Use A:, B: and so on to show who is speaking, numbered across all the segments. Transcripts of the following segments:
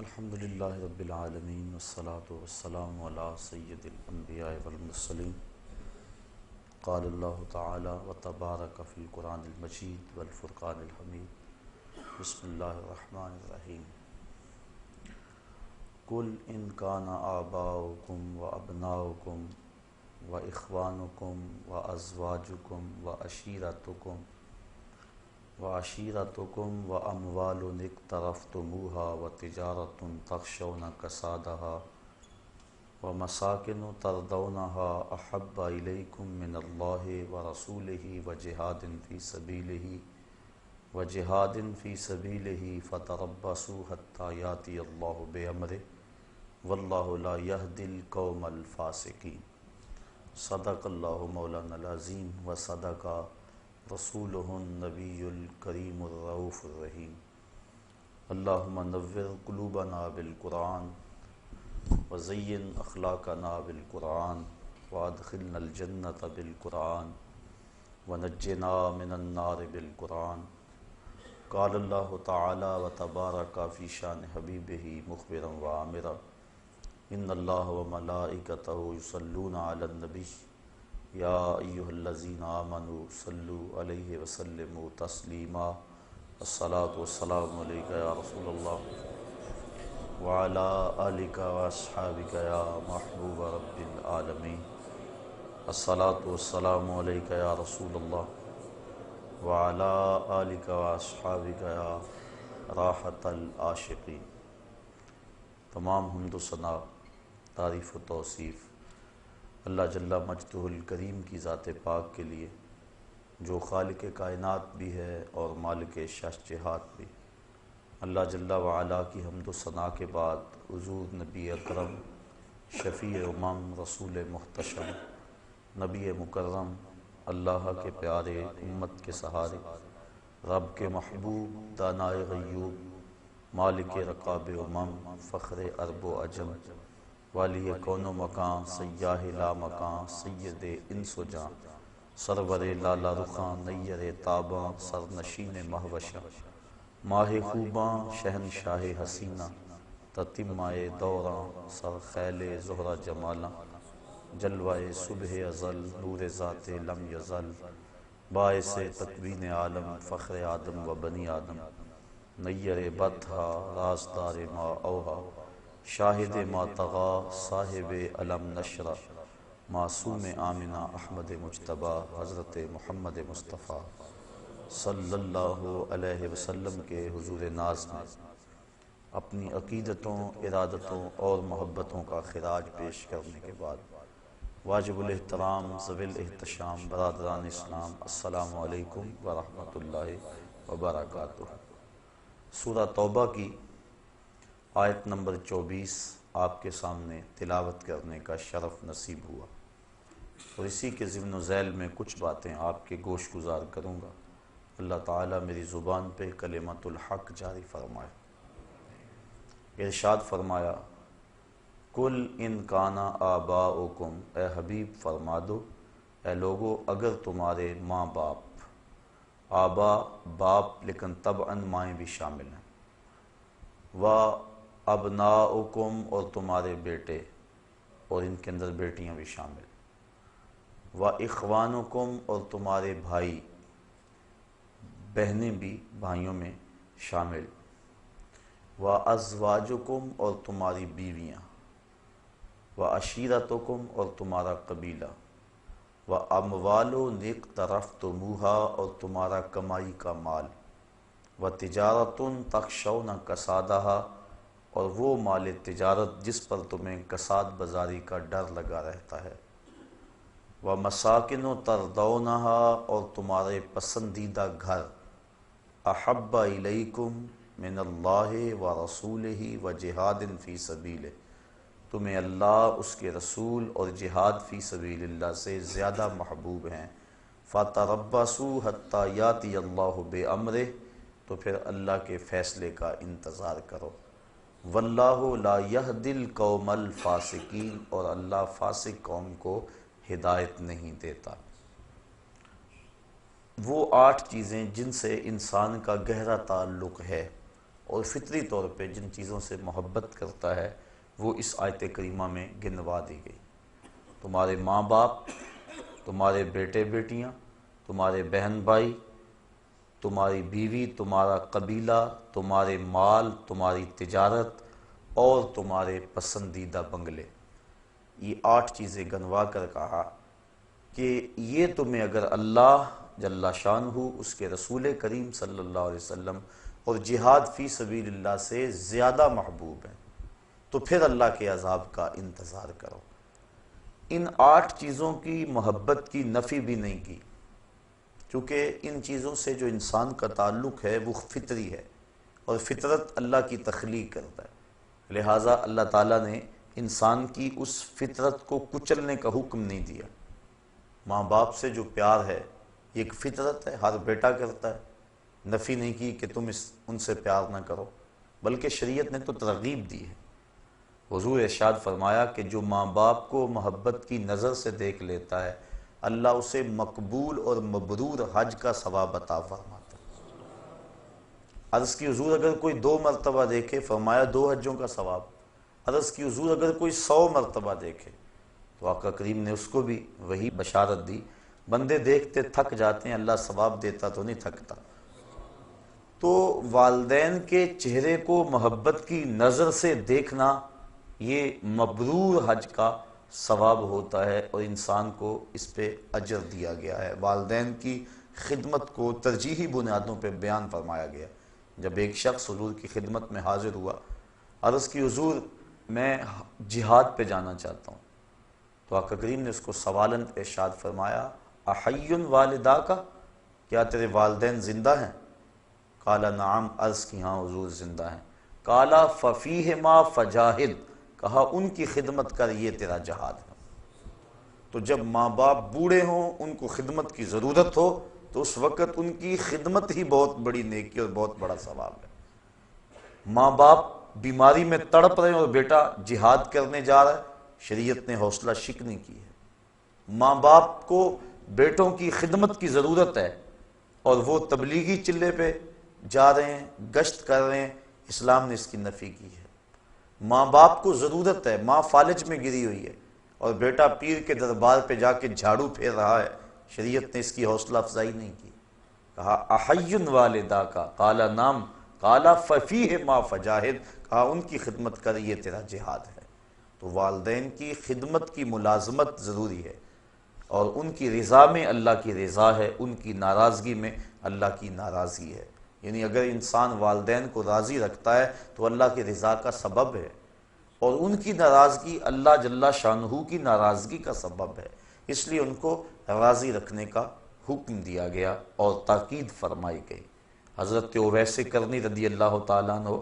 A: الحمدللہ رب العالمین والصلاة والسلام علی سید الانبیاء والمرسلین قال اللہ تعالی وتبارک فی القرآن المجید والفرقان الحمید بسم اللہ الرحمن الرحیم قل ان کان آباؤکم وابناؤکم واخوانکم وازواجکم وعشیرتکم واموال اقترفتموها وتجارة تخشون کسادها ومساکن ترضونها احب الیکم من اللہ ورسولہ وجہاد فی سبیلہ فتربصوا حتی یاتی اللہ بامرہ واللہ لا یہدی القوم الفاسقین۔ صدق اللہ مولانا العظیم وصدق رسولہ النبی الکریم الرؤوف الرحیم۔ اللہم نور قلوبنا بالقرآن وزین اخلاقنا بالقرآن وادخلنا الجنة بالقرآن ونجنا من النار بالقرآن۔ قال اللہ تعالی وتبارک فی شان حبیبہ مخبرا وعامرا ان اللہ وملائکتہ یصلون علی النبی یا ایہا الذین آمنوا صلوا علیہ وسلموا تسلیما۔ الصلاۃ والسلام علیک یا رسول اللہ وعلی آلک واصحابک یا محبوب رب العالمین۔ الصلاۃ والسلام علیک یا رسول اللہ وعلی آلک واصحابک یا راحت العاشقین۔ تمام حمد و ثنا، تعریف و توصیف اللہ جل مجدہ الکریم کی ذات پاک کے لیے، جو خالق کائنات بھی ہے اور مالک شش جہات بھی۔ اللہ جل وعلا کی حمد و ثنا کے بعد حضور نبی اکرم، شفیع امم، رسول محتشم، نبی مکرم، اللہ کے پیارے، امت کے سہارے، رب کے محبوب، دانائے غیوب، مالک رقاب امم، فخر عرب و عجم، والی کون و مکان، سیاہ لا مکان، سید انس و جان، سرور لالا رخاں، نیر تاباں، سرنشین مہوشاں، ماہ خوباں، شہنشاہ حسینہ، تتمہ دوراں، سر خیل زہرہ جمالاں، جلوہ صبح ازل، نور ذات لم یزل، باعث تکوین عالم، فخر آدم و بنی آدم، نیر بطحا، رازدار ما اوہا، شاہد ما طغا، صاحب علم نشرہ، معصوم آمنہ، احمد مجتبیٰ، حضرت محمد مصطفیٰ صلی اللہ علیہ وسلم کے حضور ناز میں اپنی عقیدتوں، ارادتوں اور محبتوں کا خراج پیش کرنے کے بعد واجب الاحترام، ذوی الاحتشام، برادران اسلام، السلام علیکم ورحمۃ اللہ وبرکاتہ۔ سورہ توبہ کی آیت نمبر 24 آپ کے سامنے تلاوت کرنے کا شرف نصیب ہوا، اور اسی کے ضمن و ذیل میں کچھ باتیں آپ کے گوش گزار کروں گا۔ اللہ تعالیٰ میری زبان پہ کلمۃ الحق جاری فرمائے۔ ارشاد فرمایا، قل ان کانا آباؤکم، اے حبیب فرما دو، اے لوگو اگر تمہارے ماں باپ، آبا باپ لیکن طبعاً مائیں بھی شامل ہیں، و ابناؤکم اور تمہارے بیٹے، اور ان کے اندر بیٹیاں بھی شامل، و اخوانکم اور تمہارے بھائی، بہنیں بھی بھائیوں میں شامل، و ازواجکم اور تمہاری بیویاں، و عشیرتکم اور تمہارا قبیلہ، و اموال اقترفتموہا اور تمہارا کمائی کا مال، و تجارت تخشون کسادہا اور وہ مال تجارت جس پر تمہیں کساد بازاری کا ڈر لگا رہتا ہے، و مساکن ترضونہا اور تمہارے پسندیدہ گھر، احب الیکم من اللہ و رسولہ و جہاد فی سبیلہ، تمہیں اللہ، اس کے رسول اور جہاد فی سبیل اللہ سے زیادہ محبوب ہیں، فتربصوا حتی یاتی اللہ بامرہ، تو پھر اللہ کے فیصلے کا انتظار کرو، واللہ لا یہدی القوم الفاسقین، اور اللہ فاسق قوم کو ہدایت نہیں دیتا۔ وہ 8 چیزیں جن سے انسان کا گہرا تعلق ہے اور فطری طور پہ جن چیزوں سے محبت کرتا ہے وہ اس آیت کریمہ میں گنوا دی گئی۔ تمہارے ماں باپ، تمہارے بیٹے بیٹیاں، تمہارے بہن بھائی، تمہاری بیوی، تمہارا قبیلہ، تمہارے مال، تمہاری تجارت اور تمہارے پسندیدہ بنگلے، یہ 8 چیزیں گنوا کر کہا کہ یہ تمہیں اگر اللہ جل شانہ، اس کے رسول کریم صلی اللہ علیہ وسلم اور جہاد فی سبیل اللہ سے زیادہ محبوب ہیں تو پھر اللہ کے عذاب کا انتظار کرو۔ ان 8 چیزوں کی محبت کی نفی بھی نہیں کی، کیونکہ ان چیزوں سے جو انسان کا تعلق ہے وہ فطری ہے، اور فطرت اللہ کی تخلیق کرتا ہے، لہٰذا اللہ تعالیٰ نے انسان کی اس فطرت کو کچلنے کا حکم نہیں دیا۔ ماں باپ سے جو پیار ہے یہ ایک فطرت ہے، ہر بیٹا کرتا ہے، نفی نہیں کی کہ تم ان سے پیار نہ کرو، بلکہ شریعت نے تو ترغیب دی ہے۔ حضور ارشاد فرمایا کہ جو ماں باپ کو محبت کی نظر سے دیکھ لیتا ہے اللہ اسے مقبول اور مبرور حج کا ثواب عطا فرماتا ہے۔ عرض کی حضور اگر کوئی 2 مرتبہ دیکھے، فرمایا 2 حجوں کا ثواب۔ عرض کی حضور اگر کوئی 100 مرتبہ دیکھے، تو آقا کریم نے اس کو بھی وہی بشارت دی، بندے دیکھتے تھک جاتے ہیں، اللہ ثواب دیتا تو نہیں تھکتا۔ تو والدین کے چہرے کو محبت کی نظر سے دیکھنا یہ مبرور حج کا ثواب ہوتا ہے، اور انسان کو اس پہ اجر دیا گیا ہے۔ والدین کی خدمت کو ترجیحی بنیادوں پہ بیان فرمایا گیا۔ جب ایک شخص حضور کی خدمت میں حاضر ہوا، عرض کی حضور میں جہاد پہ جانا چاہتا ہوں، تو آقا کریم نے اس کو سوالن ارشاد فرمایا احی والدا کا، کیا تیرے والدین زندہ ہیں؟ قال نعم، عرض کی ہاں حضور زندہ ہیں۔ قال ففیہما فجاہد، کہا ان کی خدمت کر، یہ تیرا جہاد ہے۔ تو جب ماں باپ بوڑھے ہوں، ان کو خدمت کی ضرورت ہو، تو اس وقت ان کی خدمت ہی بہت بڑی نیکی اور بہت بڑا ثواب ہے۔ ماں باپ بیماری میں تڑپ رہے ہیں اور بیٹا جہاد کرنے جا رہا ہے، شریعت نے حوصلہ شکنی کی ہے۔ ماں باپ کو بیٹوں کی خدمت کی ضرورت ہے اور وہ تبلیغی چلے پہ جا رہے ہیں، گشت کر رہے ہیں، اسلام نے اس کی نفی کی ہے۔ ماں باپ کو ضرورت ہے، ماں فالج میں گری ہوئی ہے اور بیٹا پیر کے دربار پہ جا کے جھاڑو پھیر رہا ہے، شریعت نے اس کی حوصلہ افزائی نہیں کی۔ کہا احی والدا کا، قال نعم، قال ففیہما فجاہد، کہا ان کی خدمت کر، یہ تیرا جہاد ہے۔ تو والدین کی خدمت کی ملازمت ضروری ہے، اور ان کی رضا میں اللہ کی رضا ہے، ان کی ناراضگی میں اللہ کی ناراضگی ہے۔ یعنی اگر انسان والدین کو راضی رکھتا ہے تو اللہ کی رضا کا سبب ہے، اور ان کی ناراضگی اللہ جل شانہ کی ناراضگی کا سبب ہے، اس لیے ان کو راضی رکھنے کا حکم دیا گیا اور تاکید فرمائی گئی۔ حضرت اویس کرنی رضی اللہ تعالیٰ عنہ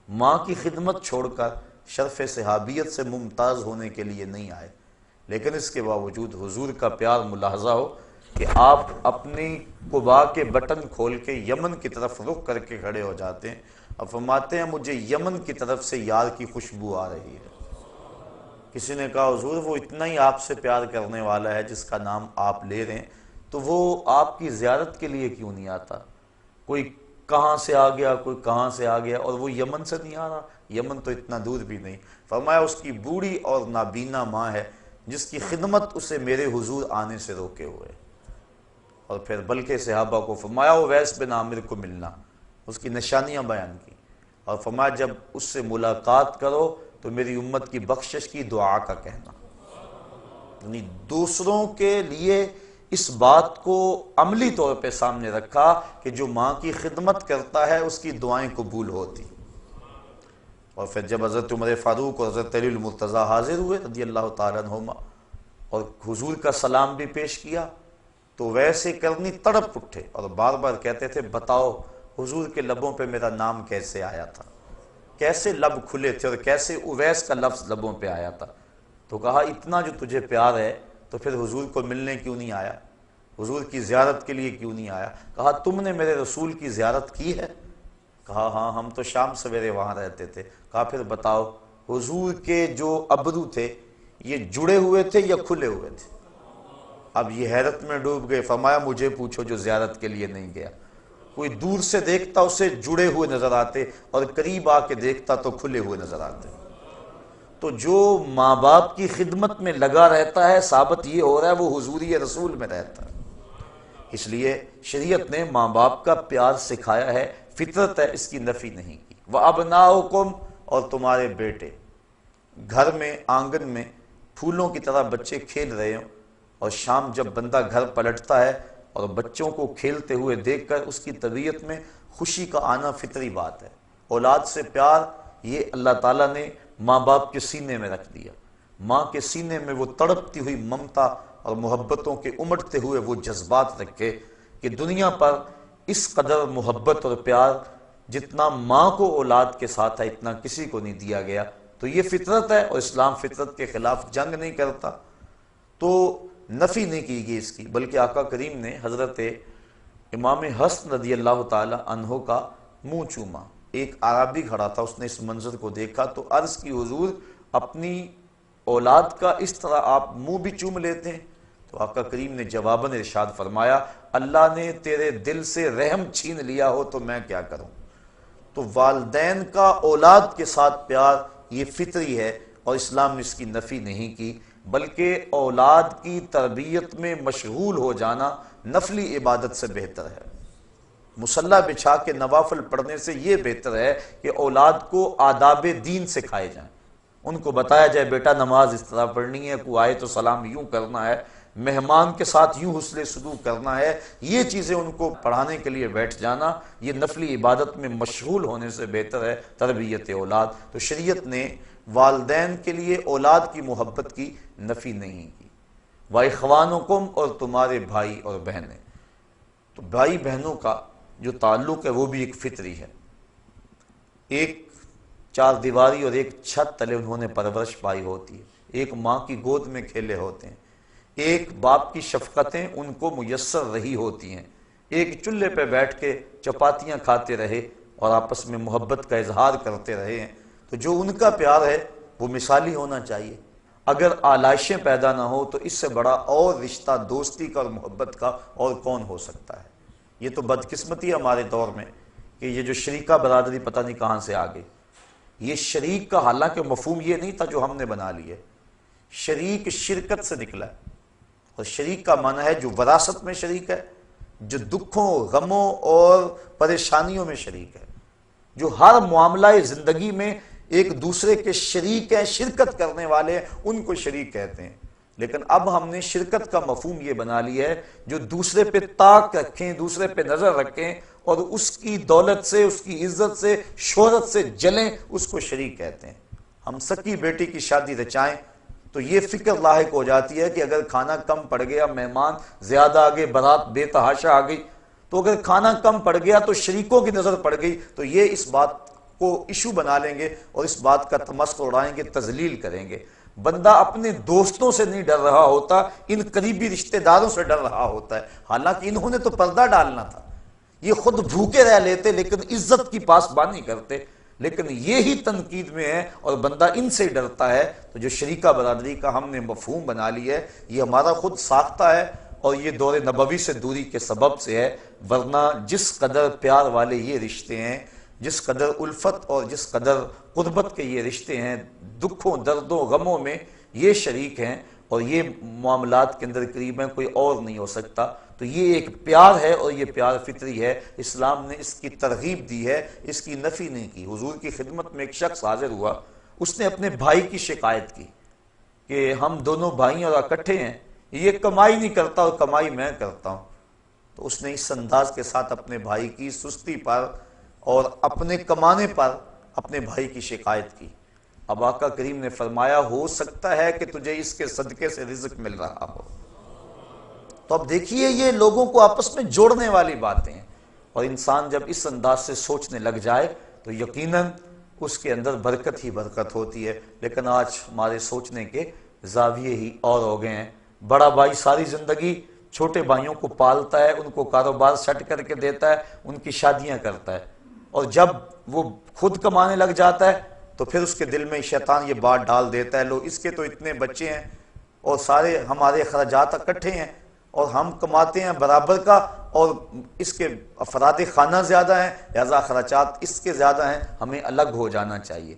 A: ماں کی خدمت چھوڑ کر شرف صحابیت سے ممتاز ہونے کے لیے نہیں آئے، لیکن اس کے باوجود حضور کا پیار ملاحظہ ہو کہ آپ اپنی قبا کے بٹن کھول کے یمن کی طرف رخ کر کے کھڑے ہو جاتے ہیں اور فرماتے ہیں مجھے یمن کی طرف سے یار کی خوشبو آ رہی ہے۔ کسی نے کہا حضور وہ اتنا ہی آپ سے پیار کرنے والا ہے جس کا نام آپ لے رہے ہیں، تو وہ آپ کی زیارت کے لیے کیوں نہیں آتا؟ کوئی کہاں سے آ گیا، کوئی کہاں سے آ گیا، اور وہ یمن سے نہیں آ رہا، یمن تو اتنا دور بھی نہیں۔ فرمایا اس کی بوڑھی اور نابینا ماں ہے جس کی خدمت اسے میرے حضور آنے سے روکے ہوئے، اور پھر بلکہ صحابہ کو فرمایا اویس بن عامر کو ملنا، اس کی نشانیاں بیان کی، اور فرمایا جب اس سے ملاقات کرو تو میری امت کی بخشش کی دعا کا کہنا۔ یعنی دوسروں کے لیے اس بات کو عملی طور پہ سامنے رکھا کہ جو ماں کی خدمت کرتا ہے اس کی دعائیں قبول ہوتی۔ اور پھر جب حضرت عمر فاروق اور حضرت علی المرتضیٰ حاضر ہوئے رضی اللہ تعالیٰ عنہما اور حضور کا سلام بھی پیش کیا، تو ویسے کرنی تڑپ اٹھے اور بار بار کہتے تھے بتاؤ حضور کے لبوں پہ میرا نام کیسے آیا تھا، کیسے لب کھلے تھے اور کیسے اویس کا لفظ لبوں پہ آیا تھا۔ تو کہا اتنا جو تجھے پیار ہے تو پھر حضور کو ملنے کیوں نہیں آیا، حضور کی زیارت کے لیے کیوں نہیں آیا؟ کہا تم نے میرے رسول کی زیارت کی ہے؟ کہا ہاں ہم تو شام سویرے وہاں رہتے تھے۔ کہا پھر بتاؤ حضور کے جو ابرو تھے یہ جڑے ہوئے تھے یا کھلے ہوئے تھے؟ اب یہ حیرت میں ڈوب گئے، فرمایا مجھے پوچھو جو زیارت کے لیے نہیں گیا۔ کوئی دور سے دیکھتا اسے جڑے ہوئے نظر آتے اور قریب آ کے دیکھتا تو کھلے ہوئے نظر آتے۔ تو جو ماں باپ کی خدمت میں لگا رہتا ہے ثابت یہ ہو رہا ہے وہ حضوری رسول میں رہتا ہے۔ اس لیے شریعت نے ماں باپ کا پیار سکھایا ہے، فطرت ہے، اس کی نفی نہیں کی۔ وَأَبْنَاؤُكُمْ، اور تمہارے بیٹے، گھر میں آنگن میں پھولوں کی طرح بچے کھیل رہے ہوں، اور شام جب بندہ گھر پلٹتا ہے اور بچوں کو کھیلتے ہوئے دیکھ کر اس کی طبیعت میں خوشی کا آنا فطری بات ہے۔ اولاد سے پیار یہ اللہ تعالیٰ نے ماں باپ کے سینے میں رکھ دیا۔ ماں کے سینے میں وہ تڑپتی ہوئی ممتا اور محبتوں کے امٹتے ہوئے وہ جذبات رکھے کہ دنیا پر اس قدر محبت اور پیار جتنا ماں کو اولاد کے ساتھ ہے اتنا کسی کو نہیں دیا گیا۔ تو یہ فطرت ہے، اور اسلام فطرت کے خلاف جنگ نہیں کرتا، تو نفی نہیں کی گئی اس کی، بلکہ آقا کریم نے حضرت امام حسن رضی اللہ تعالی عنہ کا منہ چوما۔ ایک عربی کھڑا تھا، اس نے اس منظر کو دیکھا تو عرض کی حضور اپنی اولاد کا اس طرح آپ منہ بھی چوم لیتے ہیں؟ تو آقا کریم نے جواباً ارشاد فرمایا، اللہ نے تیرے دل سے رحم چھین لیا ہو تو میں کیا کروں۔ تو والدین کا اولاد کے ساتھ پیار یہ فطری ہے، اور اسلام نے اس کی نفی نہیں کی، بلکہ اولاد کی تربیت میں مشغول ہو جانا نفلی عبادت سے بہتر ہے۔ مصلی بچھا کے نوافل پڑھنے سے یہ بہتر ہے کہ اولاد کو آداب دین سکھائے جائیں، ان کو بتایا جائے بیٹا نماز اس طرح پڑھنی ہے، کوئی آئے تو سلام یوں کرنا ہے، مہمان کے ساتھ یوں حسن سلوک کرنا ہے، یہ چیزیں ان کو پڑھانے کے لیے بیٹھ جانا یہ نفلی عبادت میں مشغول ہونے سے بہتر ہے تربیت اولاد۔ تو شریعت نے والدین کے لیے اولاد کی محبت کی نفی نہیں کی۔ وَإِخْوَانُكُمْ، اور تمہارے بھائی اور بہنیں۔ تو بھائی بہنوں کا جو تعلق ہے وہ بھی ایک فطری ہے۔ ایک چار دیواری اور ایک چھت تلے انہوں نے پرورش پائی ہوتی ہے، ایک ماں کی گود میں کھیلے ہوتے ہیں، ایک باپ کی شفقتیں ان کو میسر رہی ہوتی ہیں، ایک چولہے پہ بیٹھ کے چپاتیاں کھاتے رہے اور آپس میں محبت کا اظہار کرتے رہے ہیں۔ تو جو ان کا پیار ہے وہ مثالی ہونا چاہیے۔ اگر آلائشیں پیدا نہ ہو تو اس سے بڑا اور رشتہ دوستی کا اور محبت کا اور کون ہو سکتا ہے۔ یہ تو بدقسمتی ہے ہمارے دور میں کہ یہ جو شریکہ برادری پتہ نہیں کہاں سے آ گئی۔ یہ شریک کا حالانکہ مفہوم یہ نہیں تھا جو ہم نے بنا لی ہے، شریک شرکت سے نکلا ہے، اور شریک کا معنی ہے جو وراثت میں شریک ہے، جو دکھوں غموں اور پریشانیوں میں شریک ہے، جو ہر معاملہ زندگی میں ایک دوسرے کے شریک ہیں، شرکت کرنے والے ہیں، ان کو شریک کہتے ہیں۔ لیکن اب ہم نے شرکت کا مفہوم یہ بنا لیا ہے جو دوسرے پہ طاق رکھیں، دوسرے پہ نظر رکھیں اور اس کی دولت سے، اس کی عزت سے، شہرت سے جلیں، اس کو شریک کہتے ہیں۔ ہم سکی بیٹی کی شادی رچائیں تو یہ فکر لاحق ہو جاتی ہے کہ اگر کھانا کم پڑ گیا، مہمان زیادہ آ گئے، بارات بے تحاشا آ گئی، تو اگر کھانا کم پڑ گیا تو شریکوں کی نظر پڑ گئی، تو یہ اس بات کو ایشو بنا لیں گے اور اس بات کا تمسخر اڑائیں گے، تذلیل کریں گے۔ بندہ اپنے دوستوں سے نہیں ڈر رہا ہوتا، ان قریبی رشتہ داروں سے ڈر رہا ہوتا ہے، حالانکہ انہوں نے تو پردہ ڈالنا تھا، یہ خود بھوکے رہ لیتے لیکن عزت کی پاسبانی کرتے، لیکن یہی تنقید میں ہے اور بندہ ان سے ڈرتا ہے۔ تو جو شریکہ برادری کا ہم نے مفہوم بنا لی ہے یہ ہمارا خود ساختہ ہے، اور یہ دور نبوی سے دوری کے سبب سے ہے، ورنہ جس قدر پیار والے یہ رشتے ہیں، جس قدر الفت اور جس قدر قربت کے یہ رشتے ہیں، دکھوں دردوں غموں میں یہ شریک ہیں اور یہ معاملات کے اندر قریب ہیں، کوئی اور نہیں ہو سکتا۔ تو یہ ایک پیار ہے اور یہ پیار فطری ہے، اسلام نے اس کی ترغیب دی ہے، اس کی نفی نہیں کی۔ حضور کی خدمت میں ایک شخص حاضر ہوا، اس نے اپنے بھائی کی شکایت کی کہ ہم دونوں بھائی اور اکٹھے ہیں، یہ کمائی نہیں کرتا اور کمائی میں کرتا ہوں۔ تو اس نے اس انداز کے ساتھ اپنے بھائی کی سستی پر اور اپنے کمانے پر اپنے بھائی کی شکایت کی۔ اب آقا کریم نے فرمایا ہو سکتا ہے کہ تجھے اس کے صدقے سے رزق مل رہا ہو۔ تو اب دیکھیے یہ لوگوں کو آپس میں جوڑنے والی باتیں ہیں، اور انسان جب اس انداز سے سوچنے لگ جائے تو یقیناً اس کے اندر برکت ہی برکت ہوتی ہے۔ لیکن آج ہمارے سوچنے کے زاویے ہی اور ہو گئے ہیں۔ بڑا بھائی ساری زندگی چھوٹے بھائیوں کو پالتا ہے، ان کو کاروبار سیٹ کر کے دیتا ہے، ان کی شادیاں کرتا ہے، اور جب وہ خود کمانے لگ جاتا ہے تو پھر اس کے دل میں شیطان یہ بات ڈال دیتا ہے، لو اس کے تو اتنے بچے ہیں اور سارے ہمارے اخراجات اکٹھے ہیں اور ہم کماتے ہیں برابر کا اور اس کے افراد خانہ زیادہ ہیں، لہذا اخراجات اس کے زیادہ ہیں، ہمیں الگ ہو جانا چاہیے۔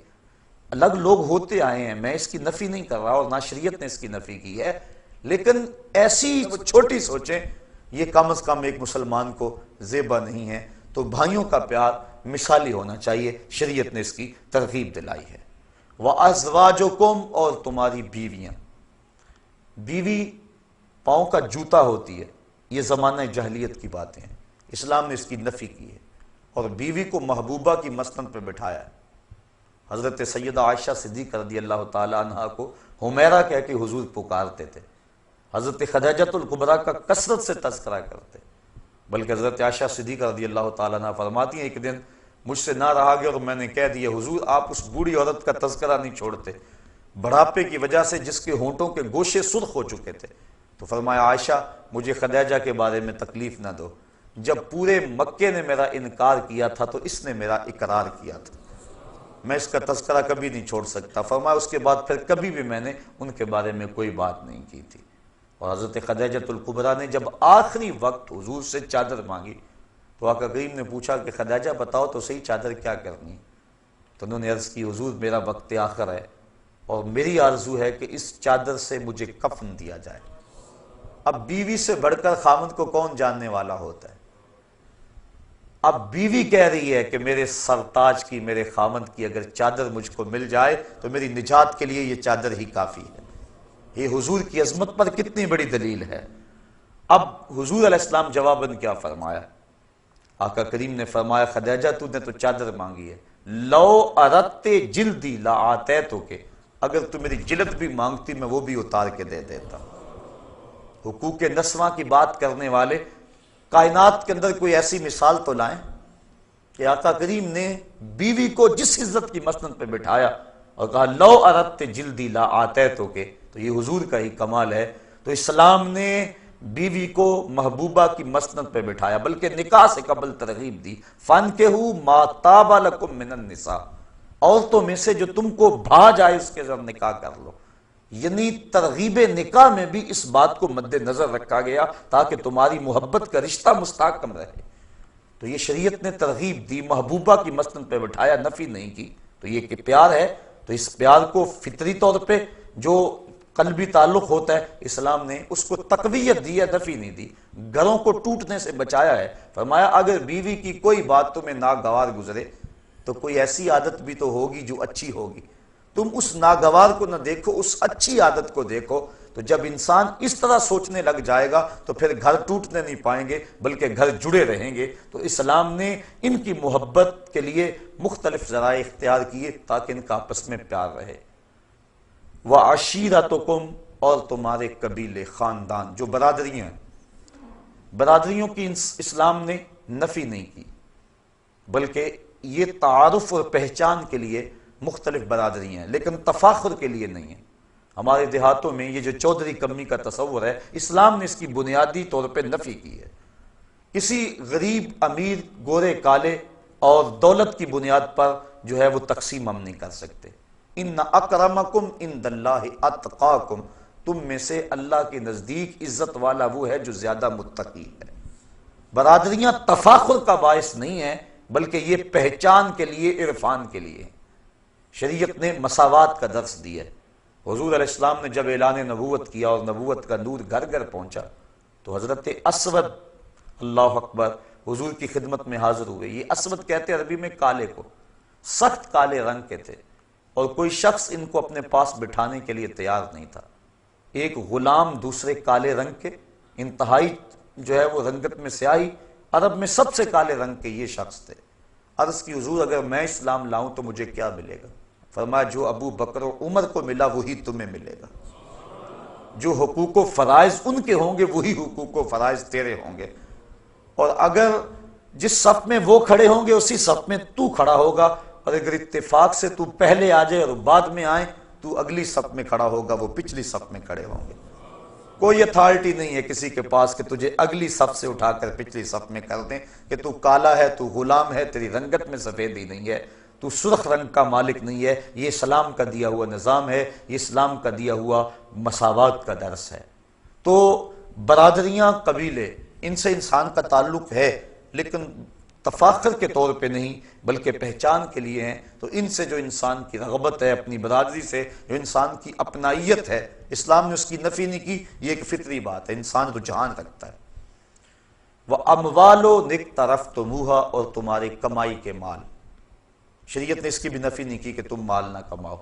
A: الگ لوگ ہوتے آئے ہیں، میں اس کی نفی نہیں کر رہا اور نہ شریعت نے اس کی نفی کی ہے، لیکن ایسی چھوٹی سوچیں یہ کم از کم ایک مسلمان کو زیبا نہیں ہے۔ تو بھائیوں کا پیار مثالی ہونا چاہیے، شریعت نے اس کی ترغیب دلائی ہے۔ وَأَزْوَاجُكُمْ، اور تمہاری بیویاں۔ بیوی پاؤں کا جوتا ہوتی ہے، یہ زمانہ جاہلیت کی باتیں ہیں، اسلام نے اس کی نفی کی ہے اور بیوی کو محبوبہ کی مسند پہ بٹھایا ہے۔ حضرت سیدہ عائشہ صدیقہ رضی اللہ تعالی عنہا کو حمیرہ کہہ کے حضور پکارتے تھے، حضرت خدیجۃ الکبریٰ کا کثرت سے تذکرہ کرتے، بلکہ حضرت عائشہ صدیقہ رضی اللہ تعالی عنہا فرماتی ہیں ایک دن مجھ سے نہ رہا گیا اور میں نے کہہ دیا حضور آپ اس بوڑھی عورت کا تذکرہ نہیں چھوڑتے، بڑھاپے کی وجہ سے جس کے ہونٹوں کے گوشے سرخ ہو چکے تھے۔ تو فرمایا عائشہ مجھے خدیجہ کے بارے میں تکلیف نہ دو، جب پورے مکے نے میرا انکار کیا تھا تو اس نے میرا اقرار کیا تھا، میں اس کا تذکرہ کبھی نہیں چھوڑ سکتا۔ فرمایا اس کے بعد پھر کبھی بھی میں نے ان کے بارے میں کوئی بات نہیں کی تھی۔ اور حضرت خدیجۃ الکبریٰ نے جب آخری وقت حضور سے چادر مانگی تو آقا کریم نے پوچھا کہ خدیجہ بتاؤ تو صحیح چادر کیا کرنی ہے؟ تو انہوں نے عرض کی حضور میرا وقت آخر ہے اور میری آرزو ہے کہ اس چادر سے مجھے کفن دیا جائے۔ اب بیوی سے بڑھ کر خامد کو کون جاننے والا ہوتا ہے؟ اب بیوی کہہ رہی ہے کہ میرے سرتاج کی، میرے خامد کی اگر چادر مجھ کو مل جائے تو میری نجات کے لیے یہ چادر ہی کافی ہے۔ یہ حضور کی عظمت پر کتنی بڑی دلیل ہے۔ اب حضور علیہ السلام جواباً کیا فرمایا؟ آقا کریم نے فرمایا خدیجہ تو نے تو چادر مانگی ہے، لو اردت جلدی لا آتیتک، اگر تو میری جلد بھی مانگتی میں وہ بھی اتار کے دے دیتا۔ حقوق نسواں کی بات کرنے والے کائنات کے اندر کوئی ایسی مثال تو لائیں کہ آقا کریم نے بیوی کو جس عزت کی مسند پہ بٹھایا اور کہا لو اردت جلدی لا آتیتک، تو یہ حضور کا ہی کمال ہے۔ تو اسلام نے بیوی کو محبوبہ کی مسند پہ بٹھایا، بلکہ نکاح سے قبل ترغیب دی، فانکحوا ما طاب لکم من النساء، عورتوں میں سے جو تم کو بھا جائے اس کے ساتھ نکاح کر لو۔ یعنی ترغیب نکاح میں بھی اس بات کو مد نظر رکھا گیا تاکہ تمہاری محبت کا رشتہ مستحکم رہے۔ تو یہ شریعت نے ترغیب دی، محبوبہ کی مسند پہ بٹھایا، نفی نہیں کی۔ تو یہ کہ پیار ہے، تو اس پیار کو فطری طور پہ جو قلبی تعلق ہوتا ہے اسلام نے اس کو تقویت دی ہے، نفی نہیں دی، گھروں کو ٹوٹنے سے بچایا ہے۔ فرمایا اگر بیوی کی کوئی بات تمہیں ناگوار گزرے تو کوئی ایسی عادت بھی تو ہوگی جو اچھی ہوگی، تم اس ناگوار کو نہ دیکھو، اس اچھی عادت کو دیکھو۔ تو جب انسان اس طرح سوچنے لگ جائے گا تو پھر گھر ٹوٹنے نہیں پائیں گے بلکہ گھر جڑے رہیں گے۔ تو اسلام نے ان کی محبت کے لیے مختلف ذرائع اختیار کیے تاکہ ان کا آپس میں پیار رہے۔ وَعَشِيرَتُكُمْ، اور تمہارے قبیلے، خاندان، جو برادریاں ہیں، برادریوں کی اسلام نے نفی نہیں کی، بلکہ یہ تعارف اور پہچان کے لیے مختلف برادریاں ہیں، لیکن تفاخر کے لیے نہیں ہیں۔ ہمارے دیہاتوں میں یہ جو چودھری کمی کا تصور ہے اسلام نے اس کی بنیادی طور پہ نفی کی ہے۔ کسی غریب، امیر، گورے، کالے اور دولت کی بنیاد پر جو ہے وہ تقسیم ہم نہیں کر سکتے۔ ان اکرمکم عند اللہ اتقاکم، تم میں سے اللہ کے نزدیک عزت والا وہ ہے جو زیادہ متقی ہے۔ برادریاں تفاخر کا باعث نہیں ہیں بلکہ یہ پہچان کے لیے، عرفان کے لیے۔ شریعت نے مساوات کا درس دیا ہے۔ حضور علیہ السلام نے جب اعلان نبوت کیا اور نبوت کا نور گھر گھر پہنچا تو حضرت اسود، اللہ اکبر، حضور کی خدمت میں حاضر ہوئے۔ یہ اسود کہتے عربی میں کالے کو، سخت کالے رنگ کے تھے اور کوئی شخص ان کو اپنے پاس بٹھانے کے لیے تیار نہیں تھا۔ ایک غلام دوسرے کالے رنگ کے، انتہائی جو ہے وہ رنگت میں سیاہی، عرب میں سب سے کالے رنگ کے یہ شخص تھے۔ عرض کی حضور اگر میں اسلام لاؤں تو مجھے کیا ملے گا؟ فرمایا جو ابو بکر و عمر کو ملا وہی تمہیں ملے گا، جو حقوق و فرائض ان کے ہوں گے وہی حقوق و فرائض تیرے ہوں گے، اور اگر جس صف میں وہ کھڑے ہوں گے اسی صف میں تو کھڑا ہوگا، اور اگر اتفاق سے تو پہلے آ جائے اور بعد میں آئے تو اگلی صف میں کھڑا ہوگا، وہ پچھلی صف میں کھڑے ہوں گے۔ کوئی اتھارٹی نہیں ہے کسی کے پاس کہ تجھے اگلی صف سے اٹھا کر پچھلی صف میں کر دیں کہ تو کالا ہے، تو غلام ہے، تیری رنگت میں سفیدی نہیں ہے، تو سرخ رنگ کا مالک نہیں ہے۔ یہ اسلام کا دیا ہوا نظام ہے، یہ اسلام کا دیا ہوا مساوات کا درس ہے۔ تو برادریاں، قبیلے، ان سے انسان کا تعلق ہے لیکن تفاخر کے طور پہ نہیں بلکہ پہچان کے لیے ہیں، تو ان سے جو انسان کی رغبت ہے، اپنی برادری سے جو انسان کی اپنائیت ہے، اسلام نے اس کی نفی نہیں کی، یہ ایک فطری بات ہے، انسان رجحان رکھتا ہے۔ وَأَمْوَالُ اقْتَرَفْتُمُوهَا، اور تمہاری کمائی کے مال، شریعت نے اس کی بھی نفی نہیں کی کہ تم مال نہ کماؤ۔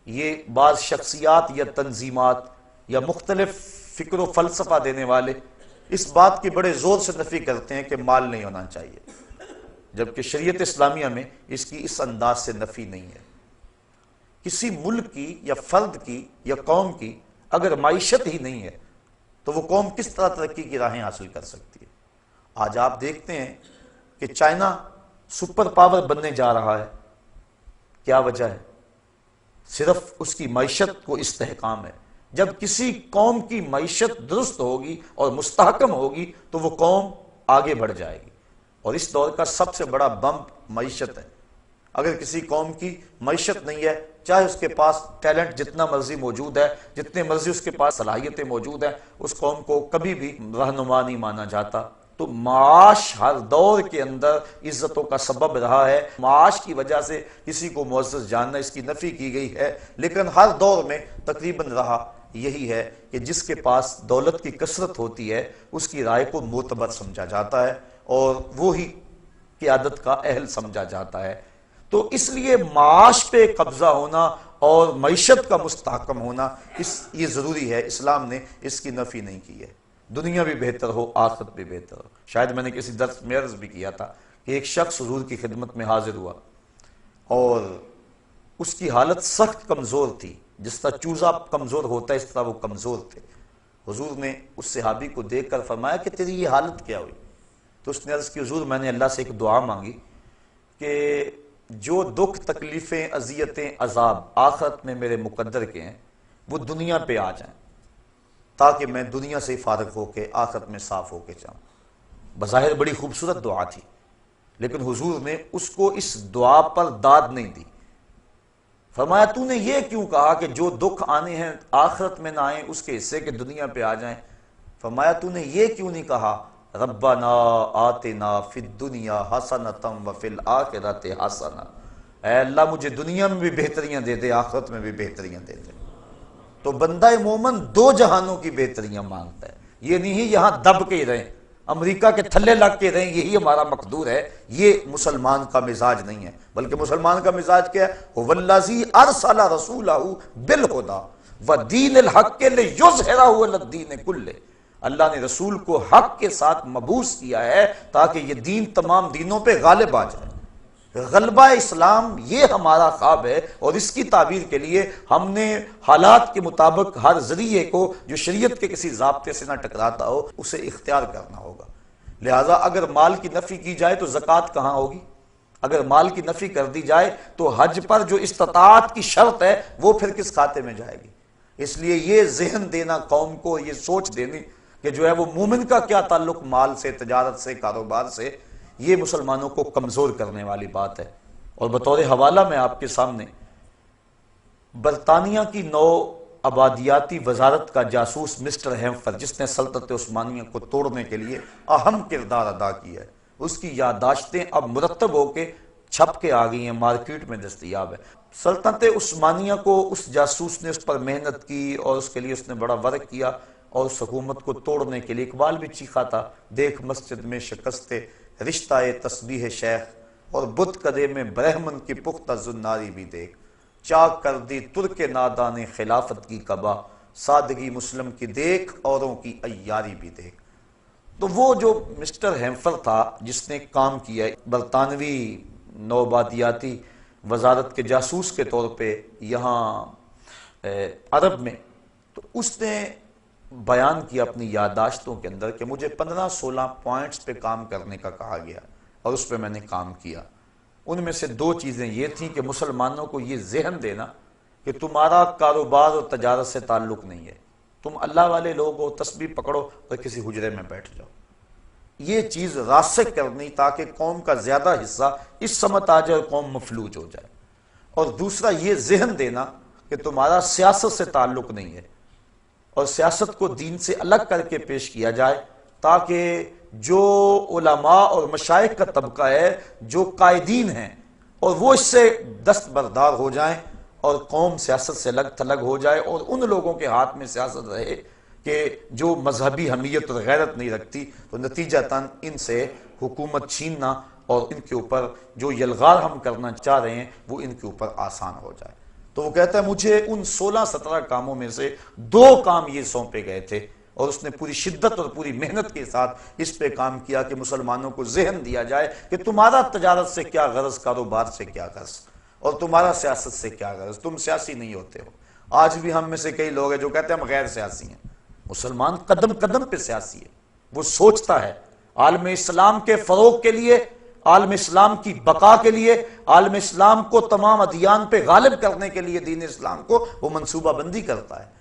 A: یہ بعض شخصیات یا تنظیمات یا مختلف فکر و فلسفہ دینے والے اس بات کی بڑے زور سے نفی کرتے ہیں کہ مال نہیں ہونا چاہیے، جبکہ شریعت اسلامیہ میں اس کی اس انداز سے نفی نہیں ہے۔ کسی ملک کی یا فرد کی یا قوم کی اگر معیشت ہی نہیں ہے تو وہ قوم کس طرح ترقی کی راہیں حاصل کر سکتی ہے؟ آج آپ دیکھتے ہیں کہ چائنا سپر پاور بننے جا رہا ہے، کیا وجہ ہے؟ صرف اس کی معیشت کو استحکام ہے۔ جب کسی قوم کی معیشت درست ہوگی اور مستحکم ہوگی تو وہ قوم آگے بڑھ جائے گی، اور اس دور کا سب سے بڑا بمپ معیشت ہے۔ اگر کسی قوم کی معیشت نہیں ہے، چاہے اس کے پاس ٹیلنٹ جتنا مرضی موجود ہے، جتنے مرضی اس کے پاس صلاحیتیں موجود ہیں، اس قوم کو کبھی بھی رہنما نہیں مانا جاتا۔ تو معاش ہر دور کے اندر عزتوں کا سبب رہا ہے، معاش کی وجہ سے کسی کو معزز جاننا، اس کی نفی کی گئی ہے، لیکن ہر دور میں تقریباً رہا یہی ہے کہ جس کے پاس دولت کی کثرت ہوتی ہے اس کی رائے کو معتبر سمجھا جاتا ہے اور وہی قیادت کا اہل سمجھا جاتا ہے۔ تو اس لیے معاش پہ قبضہ ہونا اور معیشت کا مستحکم ہونا یہ ضروری ہے، اسلام نے اس کی نفی نہیں کی ہے۔ دنیا بھی بہتر ہو، آخرت بھی بہتر ہو۔ شاید میں نے کسی درس میں عرض بھی کیا تھا کہ ایک شخص حضور کی خدمت میں حاضر ہوا اور اس کی حالت سخت کمزور تھی، جس طرح چوزا کمزور ہوتا ہے اس طرح وہ کمزور تھے۔ حضور نے اس صحابی کو دیکھ کر فرمایا کہ تیری یہ حالت کیا ہوئی؟ تو اس نے عرض کی حضور میں نے اللہ سے ایک دعا مانگی کہ جو دکھ تکلیفیں اذیتیں عذاب آخرت میں میرے مقدر کے ہیں وہ دنیا پہ آ جائیں تاکہ میں دنیا سے فارغ ہو کے آخرت میں صاف ہو کے جاؤں۔ بظاہر بڑی خوبصورت دعا تھی، لیکن حضور نے اس کو اس دعا پر داد نہیں دی۔ فرمایا تو نے یہ کیوں کہا کہ جو دکھ آنے ہیں آخرت میں نہ آئیں اس کے حصے کے دنیا پہ آ جائیں؟ فرمایا تو نے یہ کیوں نہیں کہا ربنا آتنا فی الدنیا حسنۃ وفی الآخرۃ حسنۃ، اے اللہ مجھے دنیا میں بھی بہتریاں دے دے، آخرت میں بھی بہتریاں دے دے۔ تو بندہ مومن دو جہانوں کی بہتریاں مانگتا ہے، یہ نہیں یہاں دب کے ہی رہیں، امریکہ کے تھلے لگ کے رہیں یہی ہمارا مقدور ہے، یہ مسلمان کا مزاج نہیں ہے۔ بلکہ مسلمان کا مزاج کیا ہے؟ وَالَّذِي أَرْسَلَ رَسُولَهُ بِالْهُدَى وَدِينِ الْحَقِّ لِيُظْهِرَهُ عَلَى الدِّينِ كُلِّهِ، اللہ نے رسول کو حق کے ساتھ مبعوث کیا ہے تاکہ یہ دین تمام دینوں پہ غالب آ جائے۔ غلبہ اسلام یہ ہمارا خواب ہے، اور اس کی تعبیر کے لیے ہم نے حالات کے مطابق ہر ذریعے کو جو شریعت کے کسی ضابطے سے نہ ٹکراتا ہو اسے اختیار کرنا ہوگا۔ لہٰذا اگر مال کی نفی کی جائے تو زکوٰۃ کہاں ہوگی؟ اگر مال کی نفی کر دی جائے تو حج پر جو استطاعت کی شرط ہے وہ پھر کس کھاتے میں جائے گی؟ اس لیے یہ ذہن دینا قوم کو، یہ سوچ دینی کہ جو ہے وہ مومن کا کیا تعلق مال سے، تجارت سے، کاروبار سے، یہ مسلمانوں کو کمزور کرنے والی بات ہے۔ اور بطور حوالہ میں آپ کے سامنے برطانیہ کی نو آبادیاتی وزارت کا جاسوس مسٹر ہیمفر، جس نے سلطنت عثمانیہ کو توڑنے کے لیے اہم کردار ادا کیا ہے، اس کی یادداشتیں اب مرتب ہو کے چھپ کے آ گئی ہیں، مارکیٹ میں دستیاب ہے۔ سلطنت عثمانیہ کو اس جاسوس نے اس پر محنت کی اور اس کے لیے اس نے بڑا ورک کیا، اور اس حکومت کو توڑنے کے لیے اقبال بھی چیخا تھا، دیکھ مسجد میں شکست رشتہ تسبیح شیخ اور بت کدے میں برہمن کی پختہ زناری بھی دیکھ، چاک کر دی ترک نادان خلافت کی قبا، سادگی مسلم کی دیکھ اوروں کی عیاری بھی دیکھ۔ تو وہ جو مسٹر ہیمفر تھا جس نے کام کیا برطانوی نوآبادیاتی وزارت کے جاسوس کے طور پہ یہاں عرب میں، تو اس نے بیان کیا اپنی یادداشتوں کے اندر کہ مجھے 15-16 پوائنٹس پہ کام کرنے کا کہا گیا اور اس پہ میں نے کام کیا۔ ان میں سے 2 چیزیں یہ تھیں کہ مسلمانوں کو یہ ذہن دینا کہ تمہارا کاروبار اور تجارت سے تعلق نہیں ہے، تم اللہ والے لوگ ہو، تسبیح پکڑو اور کسی حجرے میں بیٹھ جاؤ۔ یہ چیز راسخ کرنی تاکہ قوم کا زیادہ حصہ اس سمت آ جائے اور قوم مفلوج ہو جائے۔ اور دوسرا یہ ذہن دینا کہ تمہارا سیاست سے تعلق نہیں ہے اور سیاست کو دین سے الگ کر کے پیش کیا جائے تاکہ جو علماء اور مشائخ کا طبقہ ہے، جو قائدین ہیں، اور وہ اس سے دستبردار ہو جائیں اور قوم سیاست سے الگ تھلگ ہو جائے، اور ان لوگوں کے ہاتھ میں سیاست رہے کہ جو مذہبی حمیت اور غیرت نہیں رکھتی، تو نتیجتاً ان سے حکومت چھیننا اور ان کے اوپر جو یلغار ہم کرنا چاہ رہے ہیں وہ ان کے اوپر آسان ہو جائے۔ تو وہ کہتا ہے مجھے ان 16-17 کاموں میں سے 2 کام یہ سونپے گئے تھے، اور اس نے پوری شدت اور پوری محنت کے ساتھ اس پہ کام کیا کہ مسلمانوں کو ذہن دیا جائے کہ تمہارا تجارت سے کیا غرض، کاروبار سے کیا غرض، اور تمہارا سیاست سے کیا غرض، تم سیاسی نہیں ہوتے ہو۔ آج بھی ہم میں سے کئی لوگ ہیں جو کہتے ہیں ہم غیر سیاسی ہیں۔ مسلمان قدم قدم پہ سیاسی ہے، وہ سوچتا ہے عالم اسلام کے فروغ کے لیے، عالم اسلام کی بقا کے لیے، عالم اسلام کو تمام ادیان پہ غالب کرنے کے لیے، دین اسلام کو وہ منصوبہ بندی کرتا ہے۔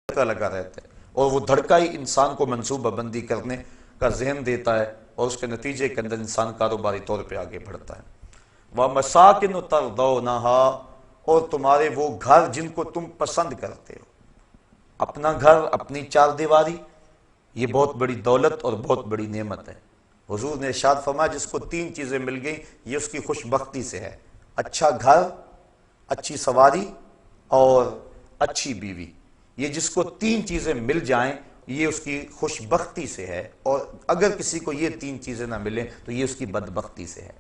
A: لگا رہتا ہے، اور وہ دھڑکا ہی انسان کو منصوبہ بندی کرنے کا ذہن دیتا ہے، اور اس کے نتیجے کے اندر انسان کاروباری طور پہ آگے بڑھتا ہے۔ وَمَسَاكِنُ تَرْضَوْنَهَا، اور تمہارے وہ گھر جن کو تم پسند کرتے ہو۔ اپنا گھر، اپنی چار دیواری، یہ بہت بڑی دولت اور بہت بڑی نعمت ہے۔ حضور نے ارشاد فرمایا جس کو 3 چیزیں مل گئیں یہ اس کی خوش بختی سے ہے: اچھا گھر، اچھی سواری اور اچھی بیوی۔ یہ جس کو 3 چیزیں مل جائیں یہ اس کی خوش بختی سے ہے، اور اگر کسی کو یہ 3 چیزیں نہ ملیں تو یہ اس کی بدبختی سے ہے۔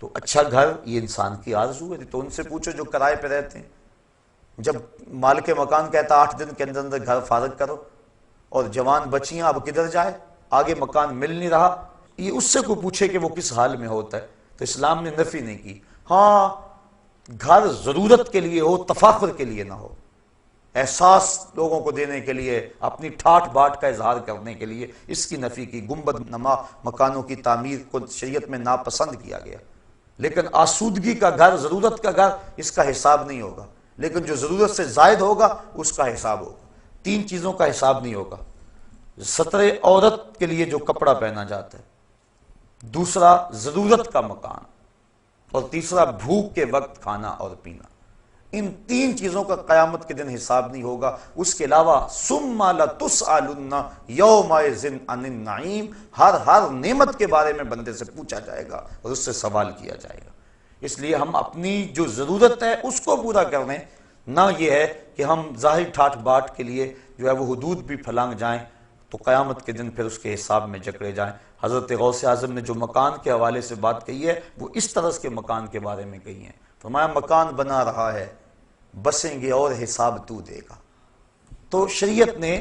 A: تو اچھا گھر یہ انسان کی آرزو ہے، تو ان سے پوچھو جو کرائے پہ رہتے ہیں، جب مالک مکان کہتا 8 دن کے اندر اندر گھر فارغ کرو، اور جوان بچیاں اب کدھر جائے، آگے مکان مل نہیں رہا، یہ اس سے کوئی پوچھے کہ وہ کس حال میں ہوتا ہے، تو اسلام نے نفی نہیں کی۔ ہاں، گھر ضرورت کے لیے ہو، تفاخر کے لیے نہ ہو، احساس لوگوں کو دینے کے لیے، اپنی ٹھاٹ باٹ کا اظہار کرنے کے لیے، اس کی نفی کی۔ گنبد نما مکانوں کی تعمیر کو شریعت میں ناپسند کیا گیا، لیکن آسودگی کا گھر، ضرورت کا گھر، اس کا حساب نہیں ہوگا، لیکن جو ضرورت سے زائد ہوگا اس کا حساب ہوگا۔ 3 چیزوں کا حساب نہیں ہوگا: ستر عورت کے لیے جو کپڑا پہنا جاتا ہے، دوسرا ضرورت کا مکان، اور تیسرا بھوک کے وقت کھانا اور پینا۔ ان 3 چیزوں کا قیامت کے دن حساب نہیں ہوگا۔ اس کے علاوہ ثم لتسألن یومئذ عن النعیم، ہر نعمت کے بارے میں بندے سے پوچھا جائے گا اور اس سے سوال کیا جائے گا۔ اس لیے ہم اپنی جو ضرورت ہے اس کو پورا کر لیں، نہ یہ ہے کہ ہم ظاہری ٹھاٹ باٹ کے لیے جو ہے وہ حدود بھی پھلانگ جائیں تو قیامت کے دن پھر اس کے حساب میں جکڑے جائیں۔ حضرت غوث اعظم نے جو مکان کے حوالے سے بات کہی ہے وہ اس طرح کے مکان کے بارے میں کہی ہے۔ فرمایا مکان بنا رہا ہے، بسیں گے اور حساب تو دے گا۔ تو شریعت نے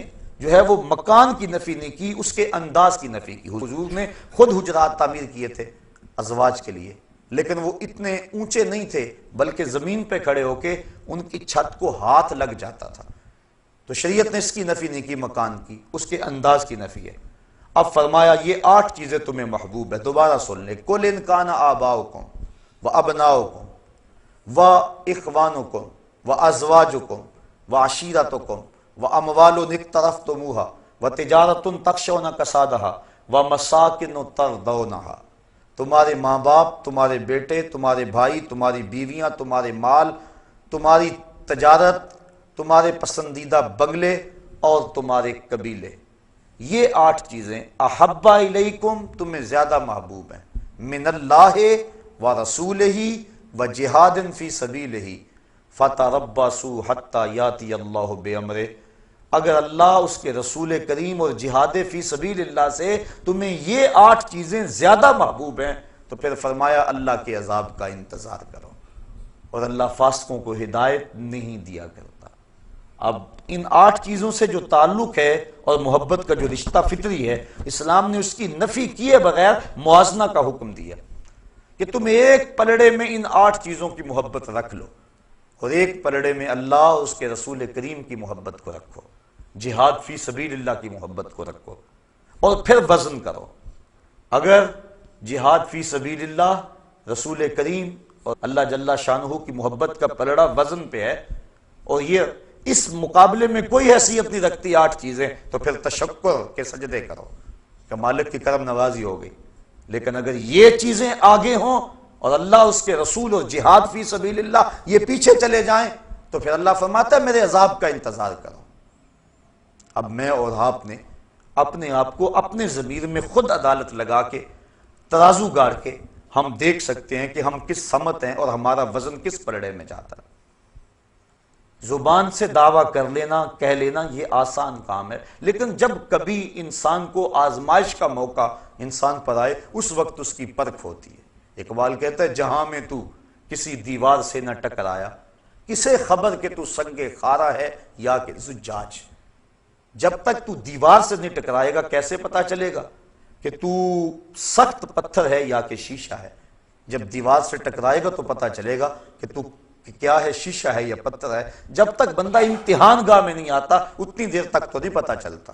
A: جو ہے وہ مکان کی نفی نہیں کی، اس کے انداز کی نفی کی۔ حضور نے خود حجرات تعمیر کیے تھے ازواج کے لیے، لیکن وہ اتنے اونچے نہیں تھے، بلکہ زمین پہ کھڑے ہو کے ان کی چھت کو ہاتھ لگ جاتا تھا۔ تو شریعت نے اس کی نفی نہیں کی مکان کی، اس کے انداز کی نفی ہے۔ اب فرمایا یہ 8 چیزیں تمہیں محبوب ہے، دوبارہ سن لے۔ قُلْ إِنْ كَانَ آبَاؤُكُمْ وَأَبْنَاؤُكُمْ وَإِخْوَانُكُمْ وَأَزْوَاجُكُمْ وَعَشِيرَتُكُمْ وَأَمْوَالٌ اقْتَرَفْتُمُوهَا وَتِجَارَةٌ تَخْشَوْنَ كَسَادَهَا وَمَسَاكِنُ تَرْضَوْنَهَا، تمہارے ماں باپ، تمہارے بیٹے، تمہارے بھائی، تمہاری بیویاں، تمہارے مال، تمہاری تجارت، تمہارے پسندیدہ بنگلے اور تمہارے قبیلے، یہ 8 چیزیں احب الیکم تمہیں زیادہ محبوب ہیں، من اللہ و رسولہ و جہاد فی سبیلہ فتربصوا حتی یاتی اللہ بامرہ، اگر اللہ اس کے رسول کریم اور جہاد فی سبیل اللہ سے تمہیں یہ 8 چیزیں زیادہ محبوب ہیں تو پھر فرمایا اللہ کے عذاب کا انتظار کرو، اور اللہ فاسقوں کو ہدایت نہیں دیا کرتا۔ اب ان 8 چیزوں سے جو تعلق ہے اور محبت کا جو رشتہ فطری ہے، اسلام نے اس کی نفی کیے بغیر موازنہ کا حکم دیا کہ تم ایک پلڑے میں ان 8 چیزوں کی محبت رکھ لو، اور ایک پلڑے میں اللہ اور اس کے رسول کریم کی محبت کو رکھو، جہاد فی سبیل اللہ کی محبت کو رکھو، اور پھر وزن کرو۔ اگر جہاد فی سبیل اللہ، رسول کریم اور اللہ جل شانہ کی محبت کا پلڑا وزن پہ ہے، اور یہ اس مقابلے میں کوئی حیثیت نہیں رکھتی 8 چیزیں، تو پھر تشکر کے سجدے کرو کہ مالک کی کرم نوازی ہو گئی۔ لیکن اگر یہ چیزیں آگے ہوں اور اللہ اس کے رسول اور جہاد فی سبیل اللہ یہ پیچھے چلے جائیں، تو پھر اللہ فرماتا ہے میرے عذاب کا انتظار کرو۔ اب میں اور آپ نے اپنے آپ کو اپنے ضمیر میں خود عدالت لگا کے ترازو گاڑ کے ہم دیکھ سکتے ہیں کہ ہم کس سمت ہیں اور ہمارا وزن کس پلڑے میں جاتا ہے۔ زبان سے دعویٰ کر لینا، کہہ لینا یہ آسان کام ہے، لیکن جب کبھی انسان کو آزمائش کا موقع انسان پر آئے اس وقت اس کی پرکھ ہوتی ہے۔ اقبال کہتا ہے جہاں میں تو کسی دیوار سے نہ ٹکرایا، کسے خبر کہ تو سنگ خارا ہے یا کہ زجاج۔ جب تک تو دیوار سے نہیں ٹکرائے گا کیسے پتا چلے گا کہ تو سخت پتھر ہے یا کہ شیشہ ہے؟ جب دیوار سے ٹکرائے گا تو پتا چلے گا کہ تو کیا ہے، شیشہ ہے یا پتھر ہے۔ جب تک بندہ امتحان گاہ میں نہیں آتا اتنی دیر تک تو نہیں پتا چلتا،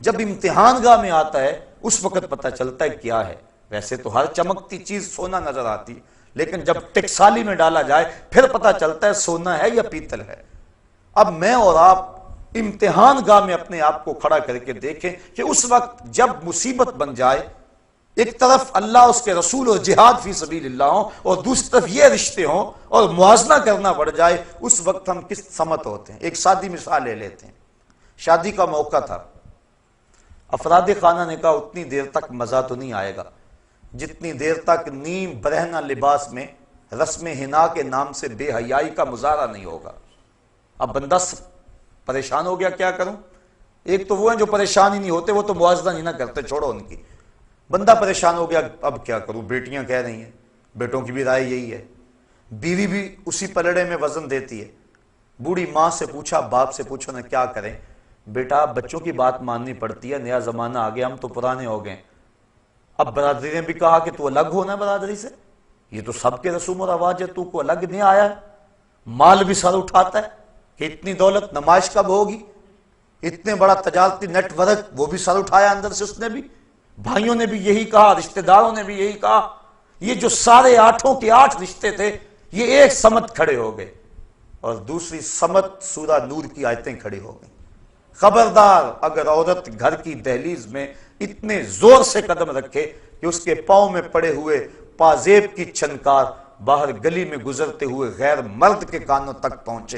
A: جب امتحان گاہ میں آتا ہے اس وقت پتا چلتا ہے کیا ہے۔ ویسے تو ہر چمکتی چیز سونا نظر آتی، لیکن جب ٹکسالی میں ڈالا جائے پھر پتا چلتا ہے سونا ہے یا پیتل ہے۔ اب میں اور آپ امتحان گاہ میں اپنے آپ کو کھڑا کر کے دیکھیں کہ اس وقت جب مصیبت بن جائے، ایک طرف اللہ اس کے رسول اور جہاد فی سبیل اللہ ہوں اور دوسری طرف یہ رشتے ہوں اور موازنہ کرنا پڑ جائے، اس وقت ہم کس سمت ہوتے ہیں۔ ایک سادی مثال لے لیتے ہیں، شادی کا موقع تھا، افراد خانہ نے کہا اتنی دیر تک مزہ تو نہیں آئے گا جتنی دیر تک نیم برہنہ لباس میں رسم حنا کے نام سے بے حیائی کا مظاہرہ نہیں ہوگا۔ اب بندہ پریشان ہو گیا، کیا کروں؟ ایک تو وہ ہیں جو پریشان ہی نہیں ہوتے، وہ تو موازنہ نہیں نہ کرتے، چھوڑو ان کی۔ بندہ پریشان ہو گیا، اب کیا کروں؟ بیٹیاں کہہ رہی ہیں، بیٹوں کی بھی رائے یہی ہے، بیوی بھی اسی پلڑے میں وزن دیتی ہے۔ بوڑھی ماں سے پوچھا، باپ سے پوچھو نا کیا کریں؟ بیٹا بچوں کی بات ماننی پڑتی ہے، نیا زمانہ آ گیا، ہم تو پرانے ہو گئے۔ اب برادری نے بھی کہا کہ تو الگ ہونا برادری سے، یہ تو سب کے رسوم و رواج ہے، تو کو الگ نہیں آیا ہے۔ مال بھی سر اٹھاتا ہے کہ اتنی دولت نمائش کب ہوگی، اتنے بڑا تجارتی نیٹ ورک وہ بھی سر اٹھایا اندر سے اس نے بھی، بھائیوں نے بھی یہی کہا، رشتہ داروں نے بھی یہی کہا۔ یہ جو سارے 8 کے 8 رشتے تھے یہ ایک سمت کھڑے ہو گئے، اور دوسری سمت سورہ نور کی آیتیں کھڑی ہو گئیں۔ خبردار اگر عورت گھر کی دہلیز میں اتنے زور سے قدم رکھے کہ اس کے پاؤں میں پڑے ہوئے پازیب کی چھنکار باہر گلی میں گزرتے ہوئے غیر مرد کے کانوں تک پہنچے،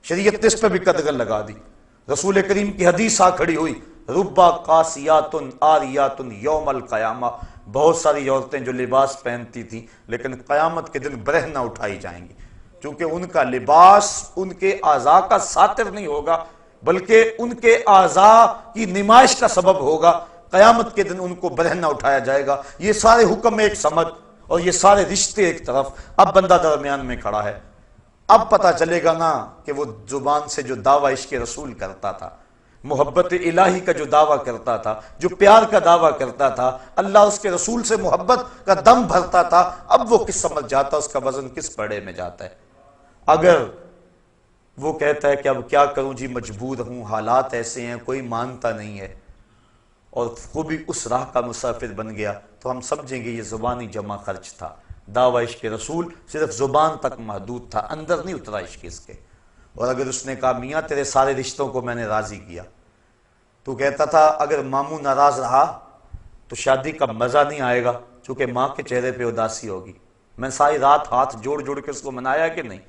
A: شریعت نے اس پہ بھی قدغن لگا دی۔ رسول کریم کی حدیث آ کھڑی ہوئی، ربا قاسیات آریات یوم القیامہ، بہت ساری عورتیں جو لباس پہنتی تھیں لیکن قیامت کے دن برہنہ اٹھائی جائیں گی، کیونکہ ان کا لباس ان کے اعضاء کا ساتر نہیں ہوگا بلکہ ان کے اعضاء کی نمائش کا سبب ہوگا۔ قیامت کے دن ان کو برہنہ اٹھایا جائے گا۔ یہ سارے حکم ایک سمت اور یہ سارے رشتے ایک طرف، اب بندہ درمیان میں کھڑا ہے۔ اب پتا چلے گا نا کہ وہ زبان سے جو دعویٰ عشق رسول کرتا تھا، محبت الہی کا جو دعویٰ کرتا تھا، جو پیار کا دعویٰ کرتا تھا، اللہ اس کے رسول سے محبت کا دم بھرتا تھا، اب وہ کس سمجھ جاتا، اس کا وزن کس پڑے میں جاتا ہے۔ اگر وہ کہتا ہے کہ اب کیا کروں جی، مجبور ہوں، حالات ایسے ہیں، کوئی مانتا نہیں ہے، اور وہ بھی اس راہ کا مسافر بن گیا، تو ہم سمجھیں گے یہ زبانی جمع خرچ تھا۔ دعویٰ عشق رسول صرف زبان تک محدود تھا، اندر نہیں اترا عشق اس کے۔ اور اگر اس نے کہا میاں تیرے سارے رشتوں کو میں نے راضی کیا، تو کہتا تھا اگر ماموں ناراض رہا تو شادی کا مزہ نہیں آئے گا، چونکہ ماں کے چہرے پہ اداسی ہوگی، میں ساری رات ہاتھ جوڑ جوڑ کے اس کو منایا کہ نہیں۔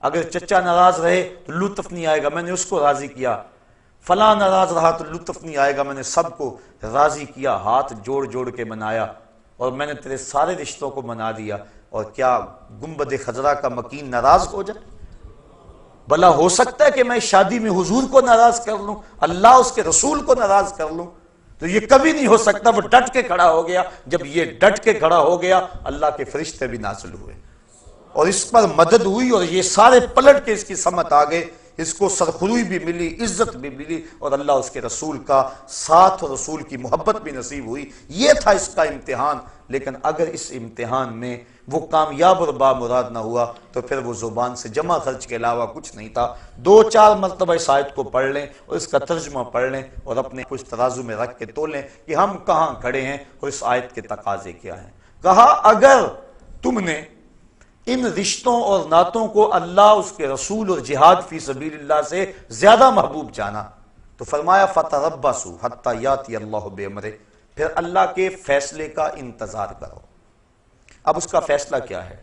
A: اگر چچا ناراض رہے تو لطف نہیں آئے گا، میں نے اس کو راضی کیا۔ فلاں ناراض رہا تو لطف نہیں آئے گا، میں نے سب کو راضی کیا، ہاتھ جوڑ جوڑ کے منایا، اور میں نے تیرے سارے رشتوں کو منا دیا، اور کیا گنبد خضرا کا مکین ناراض ہو جائے؟ بھلا ہو سکتا ہے کہ میں شادی میں حضور کو ناراض کر لوں، اللہ اس کے رسول کو ناراض کر لوں؟ تو یہ کبھی نہیں ہو سکتا۔ وہ ڈٹ کے کھڑا ہو گیا، جب یہ ڈٹ کے کھڑا ہو گیا اللہ کے فرشتے بھی نازل ہوئے اور اس پر مدد ہوئی، اور یہ سارے پلٹ کے اس کی سمت آ گئے، اس کو سرخروئی بھی ملی، عزت بھی ملی، اور اللہ اس کے رسول کا ساتھ اور رسول کی محبت بھی نصیب ہوئی۔ یہ تھا اس کا امتحان۔ لیکن اگر اس امتحان میں وہ کامیاب اور بامراد نہ ہوا تو پھر وہ زبان سے جمع خرچ کے علاوہ کچھ نہیں تھا۔ 2-4 مرتبہ اس آیت کو پڑھ لیں اور اس کا ترجمہ پڑھ لیں اور اپنے کچھ ترازو میں رکھ کے تولیں کہ ہم کہاں کھڑے ہیں اور اس آیت کے تقاضے کیا ہیں۔ کہا اگر تم نے ان رشتوں اور نعتوں کو اللہ، اس کے رسول اور جہاد فی سبیل اللہ سے زیادہ محبوب جانا تو فرمایا فَتَرَبَّصُوا حَتَّى يَأْتِيَ اللَّهُ بِأَمْرِهِ، پھر اللہ کے فیصلے کا انتظار کرو۔ اب اس کا فیصلہ کیا ہے؟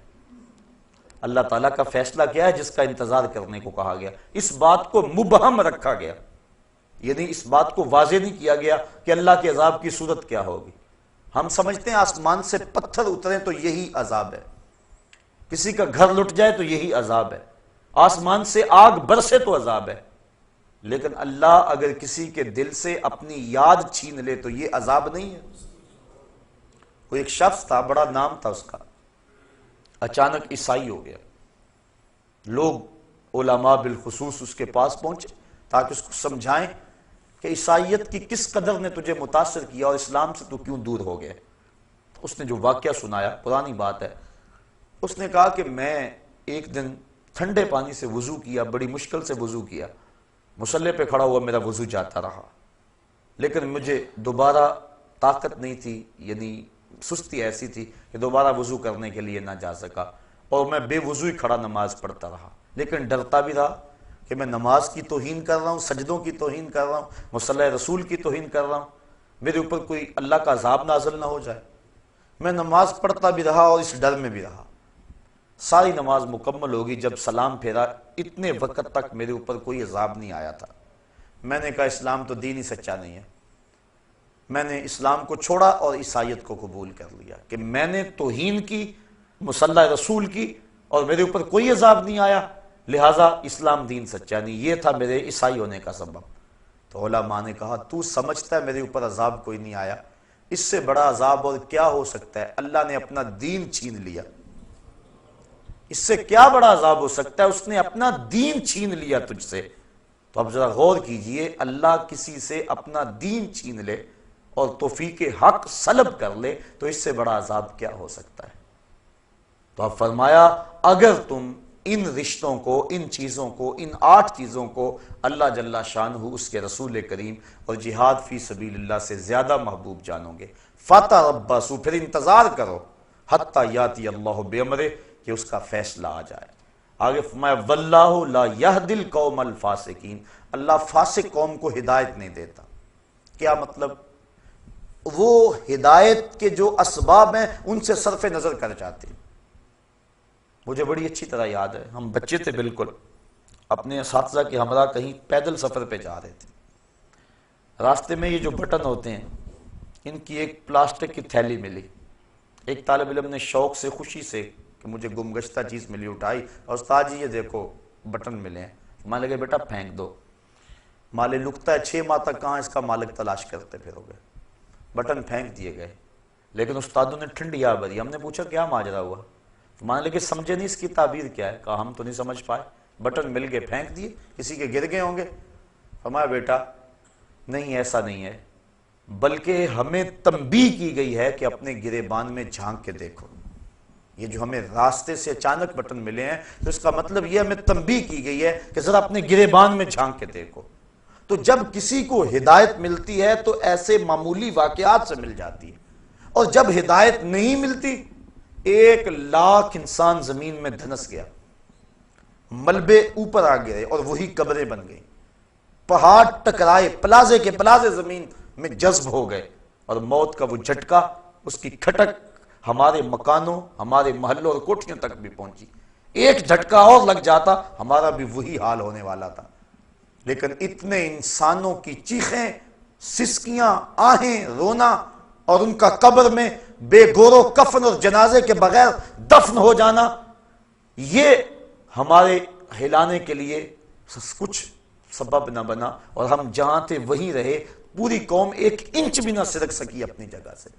A: اللہ تعالیٰ کا فیصلہ کیا ہے جس کا انتظار کرنے کو کہا گیا؟ اس بات کو مبہم رکھا گیا، یعنی اس بات کو واضح نہیں کیا گیا کہ اللہ کے عذاب کی صورت کیا ہوگی۔ ہم سمجھتے ہیں آسمان سے پتھر اتریں تو یہی عذاب ہے، کسی کا گھر لٹ جائے تو یہی عذاب ہے، آسمان سے آگ برسے تو عذاب ہے، لیکن اللہ اگر کسی کے دل سے اپنی یاد چھین لے تو یہ عذاب نہیں ہے۔ وہ ایک شخص تھا، بڑا نام تھا اس کا، اچانک عیسائی ہو گیا۔ لوگ علماء بالخصوص اس کے پاس پہنچے تاکہ اس کو سمجھائیں کہ عیسائیت کی کس قدر نے تجھے متاثر کیا اور اسلام سے تو کیوں دور ہو گیا۔ اس نے جو واقعہ سنایا، پرانی بات ہے، اس نے کہا کہ میں ایک دن ٹھنڈے پانی سے وضو کیا، بڑی مشکل سے وضو کیا، مصلی پہ کھڑا ہوا میرا وضو جاتا رہا، لیکن مجھے دوبارہ طاقت نہیں تھی، یعنی سستی ایسی تھی کہ دوبارہ وضو کرنے کے لیے نہ جا سکا، اور میں بے وضو ہی کھڑا نماز پڑھتا رہا، لیکن ڈرتا بھی رہا کہ میں نماز کی توہین کر رہا ہوں، سجدوں کی توہین کر رہا ہوں، مصلی رسول کی توہین کر رہا ہوں، میرے اوپر کوئی اللہ کا عذاب نازل نہ ہو جائے۔ میں نماز پڑھتا بھی رہا اور اس ڈر میں بھی رہا۔ ساری نماز مکمل ہوگی، جب سلام پھیرا اتنے وقت تک میرے اوپر کوئی عذاب نہیں آیا تھا۔ میں نے کہا اسلام تو دین ہی سچا نہیں ہے۔ میں نے اسلام کو چھوڑا اور عیسائیت کو قبول کر لیا کہ میں نے توہین کی، مصلی رسول کی، اور میرے اوپر کوئی عذاب نہیں آیا، لہٰذا اسلام دین سچا نہیں۔ یہ تھا میرے عیسائی ہونے کا سبب۔ تو علماء نے کہا تو سمجھتا ہے میرے اوپر عذاب کوئی نہیں آیا، اس سے بڑا عذاب اور کیا ہو سکتا ہے؟ اللہ نے اپنا دین چھین لیا، اس سے کیا بڑا عذاب ہو سکتا ہے؟ اس نے اپنا دین چھین لیا تجھ سے۔ تو اب ذرا غور کیجئے، اللہ کسی سے اپنا دین چھین لے اور توفیق حق سلب کر لے تو اس سے بڑا عذاب کیا ہو سکتا ہے؟ تو اب فرمایا اگر تم ان رشتوں کو، ان چیزوں کو، ان 8 چیزوں کو اللہ جل شانہ، اس کے رسول کریم اور جہاد فی سبیل اللہ سے زیادہ محبوب جانو گے، فتربصوا، پھر انتظار کرو، حتی یاتی اللہ بامرہ، کہ اس کا فیصلہ آ جائے۔ آگے فرمایا واللہ لا یہدی القوم الفاسقین، اللہ فاسق قوم کو ہدایت نہیں دیتا۔ کیا مطلب؟ وہ ہدایت کے جو اسباب ہیں ان سے صرف نظر کر جاتے ہیں۔ مجھے بڑی اچھی طرح یاد ہے، ہم بچے تھے بالکل، اپنے اساتذہ کے ہمراہ کہیں پیدل سفر پہ جا رہے تھے، راستے میں یہ جو بٹن ہوتے ہیں ان کی ایک پلاسٹک کی تھیلی ملی، ایک طالب علم نے شوق سے، خوشی سے کہ مجھے گمگشتہ چیز ملی، اٹھائی، اور استاد جی یہ دیکھو بٹن ملے ہیں۔ مان لگے بیٹا پھینک دو، مالے لکتا ہے 6 ماہ تک کہاں اس کا مالک تلاش کرتے پھرو گے۔ بٹن پھینک دیے گئے، لیکن استادوں نے ٹھنڈی آ بھری۔ ہم نے پوچھا کیا ماجرا ہوا؟ مان لگے سمجھے نہیں اس کی تعبیر کیا ہے؟ کہا ہم تو نہیں سمجھ پائے، بٹن مل گئے پھینک دیے، کسی کے گر گئے ہوں گے۔ فرمایا بیٹا نہیں، ایسا نہیں ہے، بلکہ ہمیں تنبیہ کی گئی ہے کہ اپنے گریبان میں جھانک کے دیکھو۔ یہ جو ہمیں راستے سے اچانک بٹن ملے ہیں تو اس کا مطلب یہ ہمیں تنبیہ کی گئی ہے کہ ذرا اپنے گریبان میں جھانک کے دیکھو۔ تو جب کسی کو ہدایت ملتی ہے تو ایسے معمولی واقعات سے مل جاتی ہے، اور جب ہدایت نہیں ملتی 1,00,000 انسان زمین میں دھنس گیا، ملبے اوپر آ گئے اور وہی قبریں بن گئی، پہاڑ ٹکرائے، پلازے کے پلازے زمین میں جذب ہو گئے، اور موت کا وہ جھٹکا، اس کی کھٹک ہمارے مکانوں، ہمارے محلوں اور کوٹھیوں تک بھی پہنچی۔ ایک جھٹکا اور لگ جاتا ہمارا بھی وہی حال ہونے والا تھا۔ لیکن اتنے انسانوں کی چیخیں، سسکیاں، آہیں، رونا، اور ان کا قبر میں بے گور و کفن اور جنازے کے بغیر دفن ہو جانا، یہ ہمارے ہلانے کے لیے کچھ سبب نہ بنا، اور ہم جہاں تھے وہیں رہے، پوری قوم ایک انچ بھی نہ سرک سکی اپنی جگہ سے۔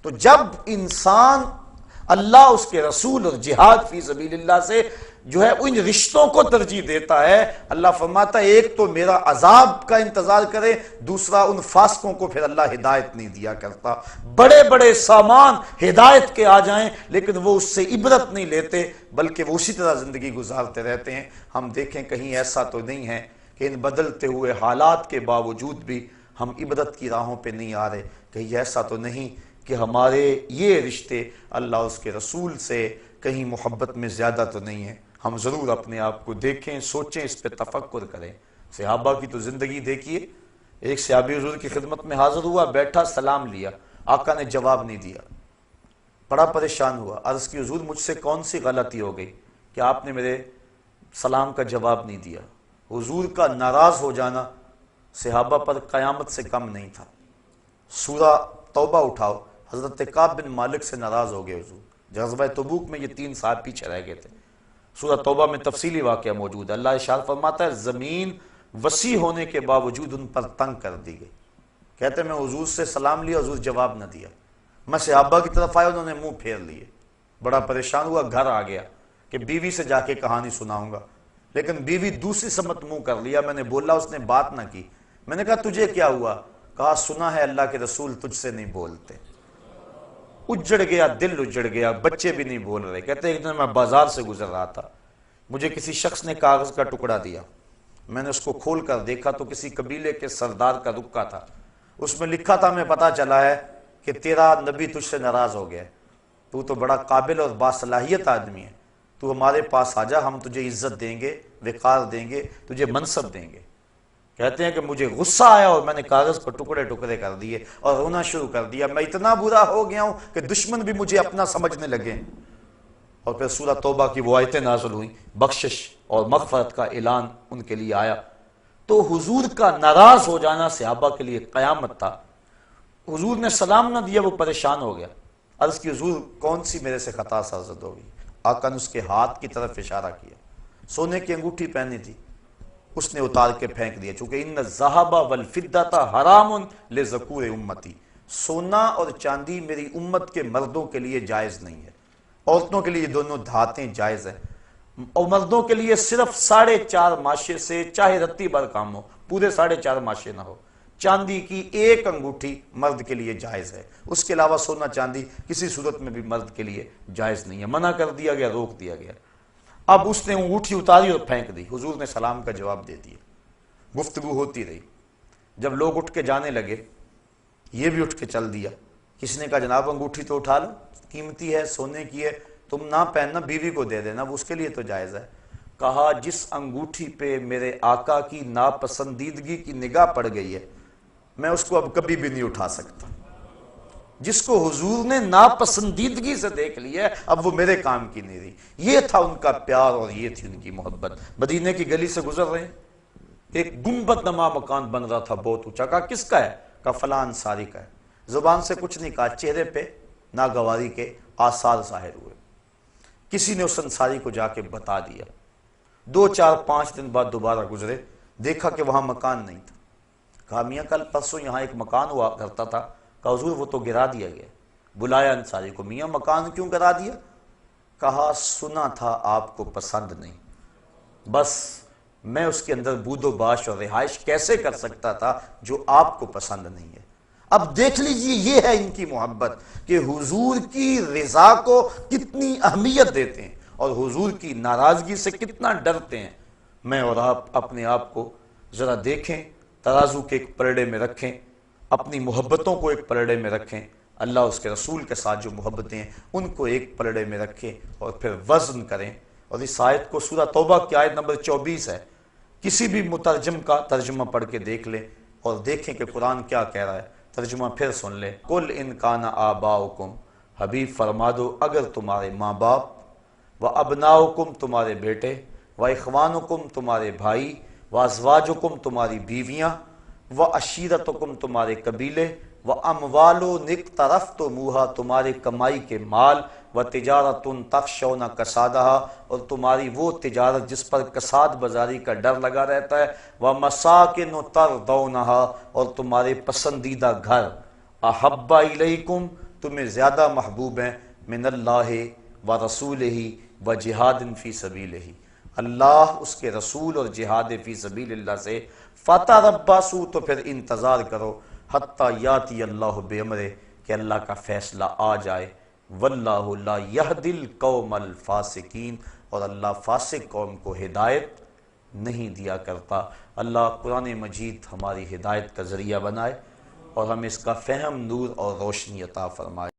A: تو جب انسان اللہ، اس کے رسول اور جہاد فی سبیل اللہ سے جو ہے ان رشتوں کو ترجیح دیتا ہے، اللہ فرماتا ہے ایک تو میرا عذاب کا انتظار کرے، دوسرا ان فاسقوں کو پھر اللہ ہدایت نہیں دیا کرتا۔ بڑے بڑے سامان ہدایت کے آ جائیں لیکن وہ اس سے عبرت نہیں لیتے، بلکہ وہ اسی طرح زندگی گزارتے رہتے ہیں۔ ہم دیکھیں کہیں ایسا تو نہیں ہے کہ ان بدلتے ہوئے حالات کے باوجود بھی ہم عبرت کی راہوں پہ نہیں آ رہے، کہیں ایسا تو نہیں کہ ہمارے یہ رشتے اللہ اس کے رسول سے کہیں محبت میں زیادہ تو نہیں ہیں۔ ہم ضرور اپنے آپ کو دیکھیں، سوچیں، اس پہ تفکر کریں۔ صحابہ کی تو زندگی دیکھیے، ایک صحابی حضور کی خدمت میں حاضر ہوا، بیٹھا، سلام لیا، آقا نے جواب نہیں دیا، بڑا پریشان ہوا، عرض کی حضور مجھ سے کون سی غلطی ہو گئی کہ آپ نے میرے سلام کا جواب نہیں دیا؟ حضور کا ناراض ہو جانا صحابہ پر قیامت سے کم نہیں تھا۔ سورہ توبہ اٹھاؤ، حضرت کعب بن مالک سے ناراض ہو گئے حضور، غزوہ تبوک میں یہ 3 صاحب پیچھے رہ گئے تھے۔ سورہ توبہ میں تفصیلی واقعہ موجود ہے، اللہ ارشاد فرماتا ہے زمین وسیع ہونے کے باوجود ان پر تنگ کر دی گئی۔ کہتے میں حضور سے سلام لیا، حضور جواب نہ دیا، میں صحابہ کی طرف آیا، انہوں نے منہ پھیر لیے، بڑا پریشان ہوا، گھر آ گیا کہ بیوی سے جا کے کہانی سناؤں گا، لیکن بیوی دوسری سمت منہ کر لیا، میں نے بولا، اس نے بات نہ کی۔ میں نے کہا تجھے کیا ہوا؟ کہا سنا ہے اللہ کے رسول تجھ سے نہیں بولتے۔ اجڑ گیا، دل اجڑ گیا، بچے بھی نہیں بول رہے۔ کہتے ایک دن میں بازار سے گزر رہا تھا، مجھے کسی شخص نے کاغذ کا ٹکڑا دیا، میں نے اس کو کھول کر دیکھا تو کسی قبیلے کے سردار کا رکا تھا، اس میں لکھا تھا میں پتا چلا ہے کہ تیرا نبی تجھ سے ناراض ہو گیا، تو تو بڑا قابل اور باصلاحیت آدمی ہے، تو ہمارے پاس آ جا، ہم تجھے عزت دیں گے، وقار دیں گے، تجھے منصب دیں گے۔ کہتے ہیں کہ مجھے غصہ آیا اور میں نے کاغذ کو ٹکڑے ٹکڑے کر دیے اور رونا شروع کر دیا، میں اتنا برا ہو گیا ہوں کہ دشمن بھی مجھے اپنا سمجھنے لگے۔ اور پھر سورہ توبہ کی وہ آیتیں نازل ہوئیں، بخشش اور مغفرت کا اعلان ان کے لیے آیا۔ تو حضور کا ناراض ہو جانا صحابہ کے لیے قیامت تھا۔ حضور نے سلام نہ دیا، وہ پریشان ہو گیا، عرض کی حضور کون سی میرے سے خطا سرزد ہو گئی؟ آقا نے اس کے ہاتھ کی طرف اشارہ کیا، سونے کی انگوٹھی پہنی تھی، اس نے اتار کے پھینک دیا، چونکہ ان الذھب والفضة حرام لذکور امتی، سونا اور چاندی میری امت کے مردوں کے لیے جائز نہیں ہے، عورتوں کے لیے دونوں دھاتیں جائز ہیں، اور مردوں کے لیے صرف 4.5 ماشے سے چاہے رتی بھر کام ہو، پورے 4.5 ماشے نہ ہو، چاندی کی 1 انگوٹھی مرد کے لیے جائز ہے، اس کے علاوہ سونا چاندی کسی صورت میں بھی مرد کے لیے جائز نہیں ہے، منع کر دیا گیا، روک دیا گیا۔ اب اس نے انگوٹھی اتاری اور پھینک دی، حضور نے سلام کا جواب دے دیا، گفتگو ہوتی رہی، جب لوگ اٹھ کے جانے لگے یہ بھی اٹھ کے چل دیا، کسی نے کہا جناب انگوٹھی تو اٹھا لو، قیمتی ہے، سونے کی ہے، تم نہ پہننا، بیوی کو دے دینا، وہ اس کے لیے تو جائز ہے۔ کہا جس انگوٹھی پہ میرے آقا کی ناپسندیدگی کی نگاہ پڑ گئی ہے میں اس کو اب کبھی بھی نہیں اٹھا سکتا، جس کو حضور نے ناپسندیدگی سے دیکھ لیا ہے اب وہ میرے کام کی نہیں رہی۔ یہ تھا ان کا پیار اور یہ تھی ان کی محبت۔ مدینے کی گلی سے گزر رہے ہیں، ایک گنبد نما مکان بن رہا تھا بہت اونچا، کہا کس کا ہے؟ کہا فلاں انصاری کا ہے۔ زبان سے کچھ نہیں کہا، چہرے پہ ناگواری کے آثار ظاہر ہوئے۔ کسی نے اس انصاری کو جا کے بتا دیا، 2 4 5 دن بعد دوبارہ گزرے، دیکھا کہ وہاں مکان نہیں تھا۔ کہا میاں کل پرسوں یہاں ایک مکان ہوا کرتا تھا، کہا حضور وہ تو گرا دیا گیا۔ بلایا انصاری کو، میاں مکان کیوں گرا دیا؟ کہا سنا تھا آپ کو پسند نہیں، بس میں اس کے اندر بود و باش اور رہائش کیسے کر سکتا تھا جو آپ کو پسند نہیں ہے۔ اب دیکھ لیجئے یہ ہے ان کی محبت کہ حضور کی رضا کو کتنی اہمیت دیتے ہیں اور حضور کی ناراضگی سے کتنا ڈرتے ہیں۔ میں اور آپ اپنے آپ کو ذرا دیکھیں، ترازو کے ایک پلڑے میں رکھیں، اپنی محبتوں کو ایک پلڑے میں رکھیں، اللہ اس کے رسول کے ساتھ جو محبتیں ہیں ان کو ایک پلڑے میں رکھیں اور پھر وزن کریں۔ اور اس آیت کو سورہ توبہ کی آیت نمبر 24 ہے، کسی بھی مترجم کا ترجمہ پڑھ کے دیکھ لیں اور دیکھیں کہ قرآن کیا کہہ رہا ہے، ترجمہ پھر سن لیں۔ قل ان کان آباؤکم، حبیب فرما دو اگر تمہارے ماں باپ، و ابناؤکم تمہارے بیٹے، و اخوانکم تمہارے بھائی، وازواجکم تمہاری بیویاں، وعشیرتکم تمہارے قبیلے، واموال اقترفتموہا تمہارے کمائی کے مال، وتجارت تخشون کسادہا اور تمہاری وہ تجارت جس پر کساد بازاری کا ڈر لگا رہتا ہے، ومساکن ترضونہا اور تمہارے پسندیدہ گھر، احب الیکم تمہیں زیادہ محبوب ہیں، من اللہ ورسولہ وجہاد فی سبیلہ اللہ اس کے رسول اور جہاد فی سبیل اللہ سے، فتربصوا تو پھر انتظار کرو، حتی یاتی اللہ بامرہ کہ اللہ کا فیصلہ آ جائے، واللہ لا یہدی القوم الفاسقین اور اللہ فاسق قوم کو ہدایت نہیں دیا کرتا۔ اللہ قرآن مجید ہماری ہدایت کا ذریعہ بنائے اور ہمیں اس کا فہم، نور اور روشنی عطا فرمائے۔